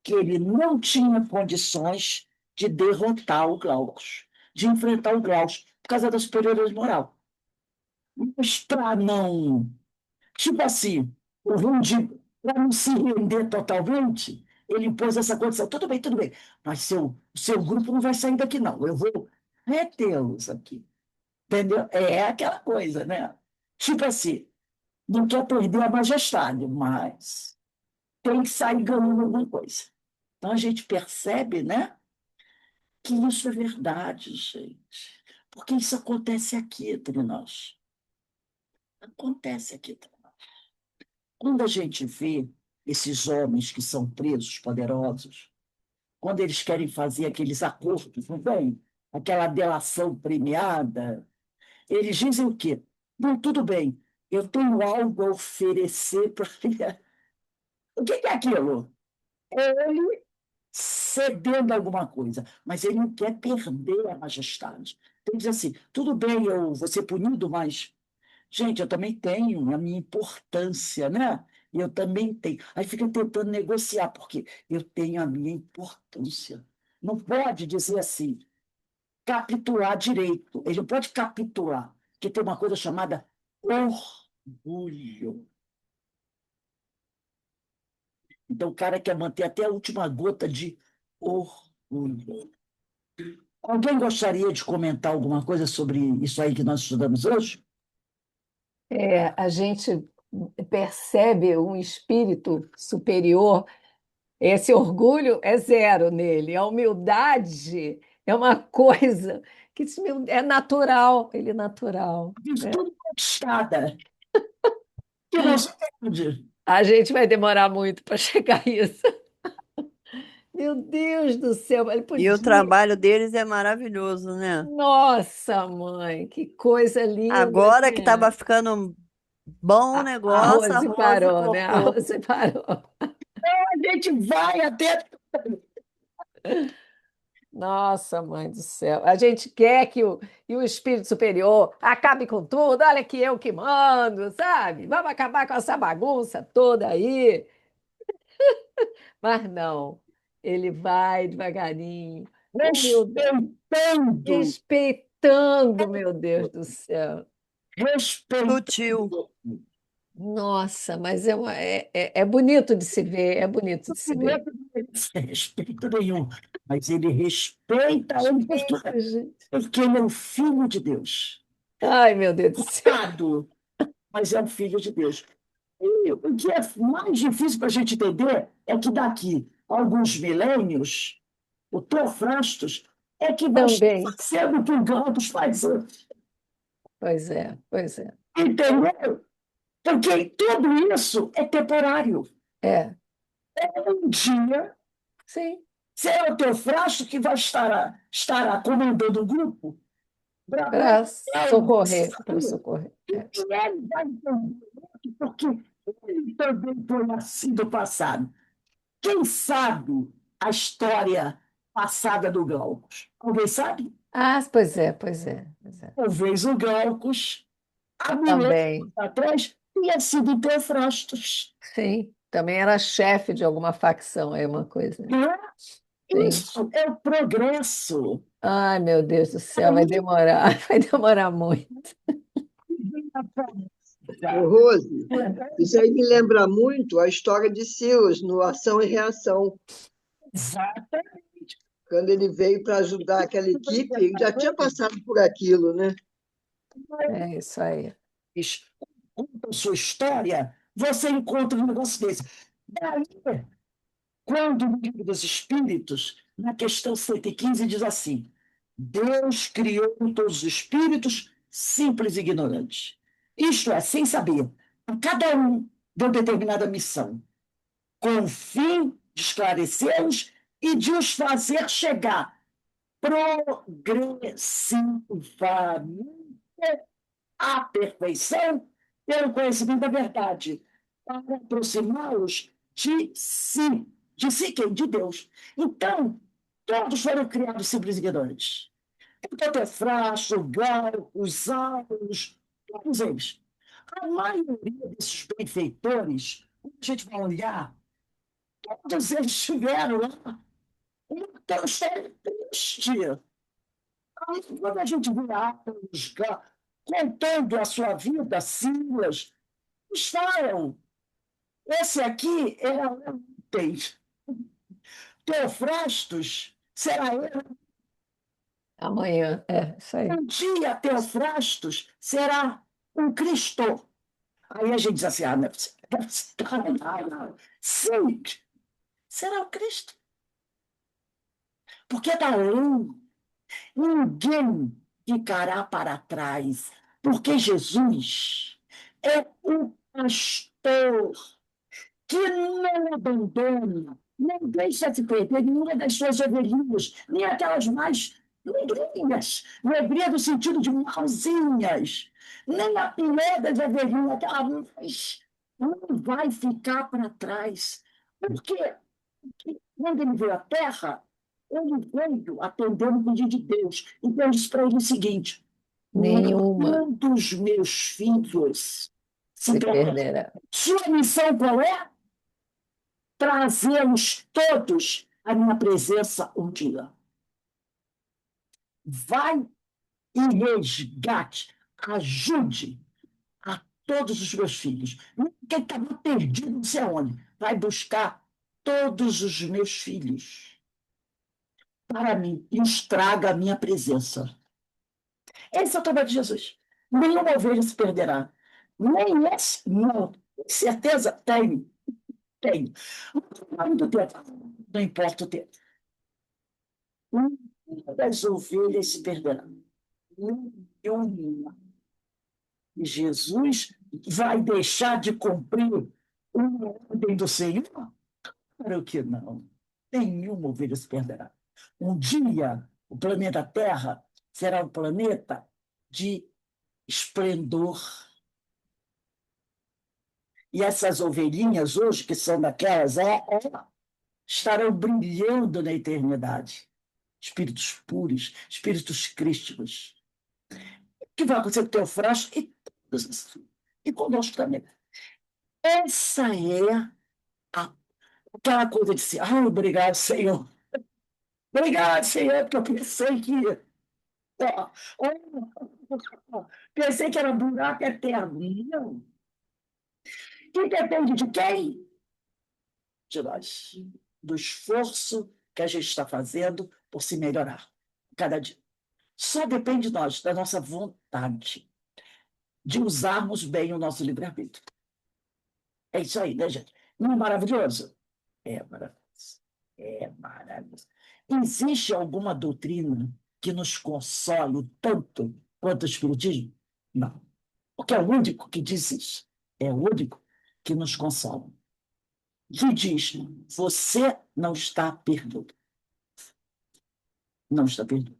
Speaker 1: que ele não tinha condições de derrotar o Glaucus, de enfrentar o Glaucus, por causa da superioridade moral. Mas para não, tipo assim, para não se render totalmente, ele impôs essa condição: tudo bem, mas seu grupo não vai sair daqui, não. Eu vou retê-los aqui. Entendeu? É aquela coisa, né? Tipo assim, não quer perder a majestade, mas tem que sair ganhando alguma coisa. Então a gente percebe, né, que isso é verdade, gente. Porque isso acontece aqui entre nós. Acontece aqui entre nós. Quando a gente vê esses homens que são presos, poderosos, quando eles querem fazer aqueles acordos, não tem? Aquela delação premiada, eles dizem o quê? Não, tudo bem, eu tenho algo a oferecer para ele. O que é aquilo? É ele cedendo alguma coisa, mas ele não quer perder a majestade. Então, ele diz assim: tudo bem, eu vou ser punido, mas, gente, eu também tenho a minha importância, né? E eu também tenho. Aí fica tentando negociar, porque eu tenho a minha importância. Não pode dizer assim, capitular direito. Ele não pode capitular, porque tem uma coisa chamada orgulho. Então, o cara quer manter até a última gota de orgulho. Alguém gostaria de comentar alguma coisa sobre isso aí que nós estudamos hoje?
Speaker 2: A gente percebe um espírito superior, esse orgulho é zero nele. A humildade é uma coisa que é natural, ele é natural, né?
Speaker 1: Virtude conquistada, que não se perde.
Speaker 2: A gente vai demorar muito para chegar a isso. Meu Deus do céu, ele
Speaker 3: E o
Speaker 2: podia.
Speaker 3: trabalho deles é maravilhoso, né?
Speaker 2: Nossa, mãe, que coisa linda,
Speaker 3: Agora que estava
Speaker 2: né?
Speaker 3: ficando bom o
Speaker 2: A
Speaker 3: negócio, a
Speaker 2: Rose
Speaker 3: Rose
Speaker 2: parou, né? A
Speaker 3: cortou.
Speaker 2: Rose parou.
Speaker 1: A gente vai até.
Speaker 2: Nossa, mãe do céu. A gente quer que o espírito superior acabe com tudo. Olha que eu que mando, sabe? Vamos acabar com essa bagunça toda aí. Mas não, ele vai devagarinho, humilde,
Speaker 1: Respeitando,
Speaker 2: respeitando, meu Deus do céu.
Speaker 3: Sutil.
Speaker 1: respeitando.
Speaker 2: Nossa, mas é bonito de se ver, é bonito de se
Speaker 1: Não é
Speaker 2: ver.
Speaker 1: que não merece respeito nenhum, mas ele respeita ele
Speaker 2: Respeito, gente.
Speaker 1: porque ele é o filho de Deus.
Speaker 2: Ai, meu Deus do céu.
Speaker 1: Pecado, mas é o filho de Deus. E o que é mais difícil para a gente entender é que daqui a alguns milênios, o Teofrastos é que vai estar
Speaker 2: Também.
Speaker 1: fazendo o que o Galdos faz hoje.
Speaker 2: Pois é, pois é.
Speaker 1: Entendeu? Porque tudo isso é temporário.
Speaker 2: É,
Speaker 1: Um dia,
Speaker 2: sim,
Speaker 1: será o Teofrasto que vai estará comandando o grupo para
Speaker 2: para socorrer, para socorrer. É.
Speaker 1: e ele vai entender, porque ele também foi assim do passado. Quem sabe a história passada do Glaucus? Alguém sabe?
Speaker 2: Ah, pois é, pois é, pois é.
Speaker 1: Talvez o Glaucus, há milênios
Speaker 2: Também,
Speaker 1: atrás, tenha sido Teofrastos.
Speaker 2: sim, também era chefe de alguma facção, é uma coisa.
Speaker 1: Não é?
Speaker 2: Sim.
Speaker 1: Isso é o progresso.
Speaker 2: Ai, meu Deus do céu, vai
Speaker 1: Aí
Speaker 2: demorar, vai demorar muito.
Speaker 1: vem a
Speaker 5: Ô,
Speaker 1: política.
Speaker 5: Rose, isso aí me lembra muito a história de Silas no Ação e Reação.
Speaker 1: Exatamente.
Speaker 5: Quando ele veio para ajudar aquela equipe, ele já tinha passado por aquilo, né?
Speaker 2: É isso aí.
Speaker 1: Conta a sua história, você encontra um negócio desse. Daí, quando no Livro dos Espíritos, na questão 115, diz assim: Deus criou todos os espíritos simples e ignorantes. Isto é, sem saber. A cada um deu determinada missão, com o fim de esclarecê-los e de os fazer chegar progressivamente à perfeição pelo conhecimento da verdade, para aproximá-los de si. De si quem? De Deus. Então, todos foram criados simples e ignorantes. O Teofrasto, o Gal, os Aulos, todos eles. A maioria desses benfeitores, quando a gente vai olhar, todos eles tiveram lá uma história triste. Aí, quando a gente vê Aulos, contando a sua vida, Silas, eles falam, esse aqui era ontem, Teofrastos, será ele.
Speaker 2: Amanhã, é isso aí.
Speaker 1: Um dia, Teofrastos será um Cristo. Aí a gente diz assim, não é possível. Não. Sim, será o Cristo. Porque daí ninguém ficará para trás, porque Jesus é o pastor que não abandona, não deixa de perder nenhuma das suas ovelhinhas, nem aquelas mais negrinhas, negrinha no sentido de malzinhas, nem a pior das ovelhinhas, aquela mais, não vai ficar para trás. Por quê? Porque quando ele veio à Terra, ele veio atendendo o pedido de Deus. Então, eu disse para ele o seguinte:
Speaker 2: Nenhuma
Speaker 1: nenhum dos meus filhos se
Speaker 2: se
Speaker 1: perderá.
Speaker 2: perderá.
Speaker 1: Sua missão qual é? Trazê-los todos à minha presença um dia. Vai e resgate, ajude a todos os meus filhos. Quem estava perdido, não sei aonde, vai buscar todos os meus filhos para mim e os traga à minha presença. Esse é o trabalho de Jesus. Nenhuma ovelha se perderá. Nem esse, não. Certeza? Tenho, tenho. Não muito tempo, não importa o tempo. Uma das ovelhas se perderá. Nenhuma. E Jesus vai deixar de cumprir uma ordem do Senhor? Claro que não. Nenhuma ovelha se perderá. Um dia, o planeta Terra será um planeta de esplendor. E essas ovelhinhas hoje, que são daquelas, estarão brilhando na eternidade. Espíritos puros, espíritos crísticos. O que vai acontecer com o teu frasco e conosco também. Essa é aquela coisa de ser, obrigado, Senhor. Obrigado, Senhor, porque eu pensei que. ó, pensei que era um buraco eterno. Não. Quem depende de quem? De nós. Do esforço que a gente está fazendo por se melhorar cada dia. Só depende de nós, da nossa vontade, de usarmos bem o nosso livre-arbítrio. É isso aí, né, gente? Não é maravilhoso? É maravilhoso. É maravilhoso. Existe alguma doutrina que nos console tanto quanto o Espiritismo? Não. Porque é o único que diz isso. É o único que nos consola. Que diz: você não está perdido. Não está perdido.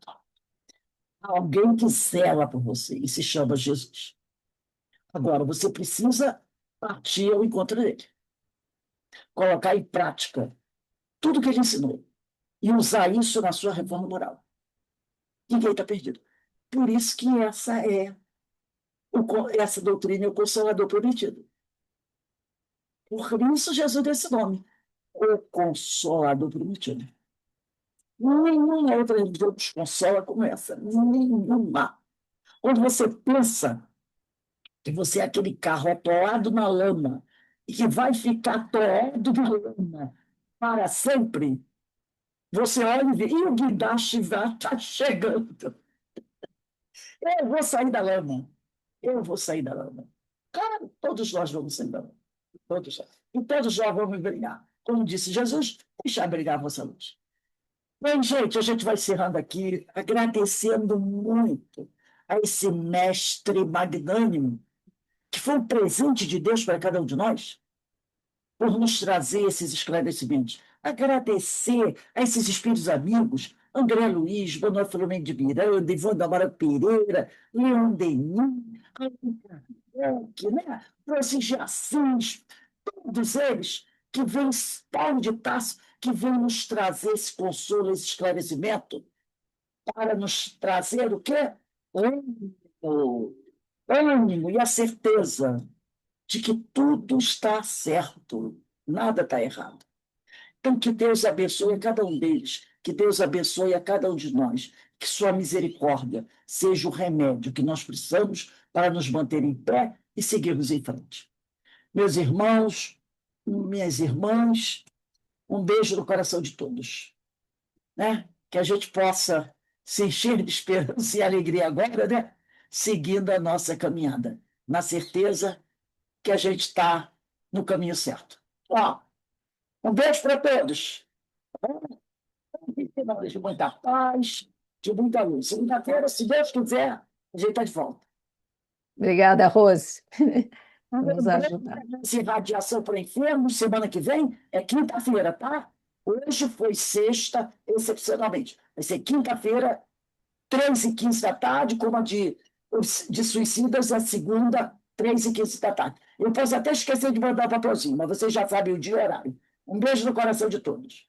Speaker 1: Há alguém que zela por você e se chama Jesus. Agora, você precisa partir ao encontro dele. Colocar em prática tudo que ele ensinou e usar isso na sua reforma moral. Ninguém está perdido. Por isso que essa doutrina é o Consolador prometido. Por isso Jesus deu esse nome, o Consolador prometido. Nenhuma outra religião nos consola como essa. Nenhuma. Quando você pensa que você é aquele carro atolado na lama e que vai ficar atolado na lama para sempre, você olha e vê, e o guindaste está chegando. Eu vou sair da lama. Eu vou sair da lama. Claro, todos nós vamos sair da lama. Todos nós. E todos nós vamos brilhar. Como disse Jesus, deixar brilhar a vossa luz. Bem, gente, a gente vai encerrando aqui, agradecendo muito a esse mestre magnânimo, que foi um presente de Deus para cada um de nós, por nos trazer esses esclarecimentos. Agradecer a esses espíritos amigos, André Luiz, Manuel Filomeno de Miranda, Ivone Amaral Pereira, Leon Denis, né? Francis de Assis, todos eles que vêm, Paulo de Tarso, que vêm nos trazer esse consolo, esse esclarecimento, para nos trazer o quê? Ânimo, ânimo e a certeza de que tudo está certo, nada está errado. Então, que Deus abençoe a cada um deles, que Deus abençoe a cada um de nós, que sua misericórdia seja o remédio que nós precisamos para nos manter em pé e seguirmos em frente. Meus irmãos, minhas irmãs, um beijo no coração de todos, né? Que a gente possa se encher de esperança e alegria agora, né? Seguindo a nossa caminhada, na certeza que a gente está no caminho certo. Ó, um beijo para todos. De muita paz, de muita luz. Segunda-feira, se Deus quiser, a gente está de volta.
Speaker 4: Obrigada, Rose. Nos ajudar.
Speaker 1: Essa radiação para enfermos, semana que vem é quinta-feira, tá? Hoje foi sexta, excepcionalmente. Vai ser quinta-feira, 3h15 da tarde, como a de suicidas, a segunda, 3h15 da tarde. Eu posso até esquecer de mandar o papelzinho, mas vocês já sabem o dia e o horário. Um beijo no coração de todos.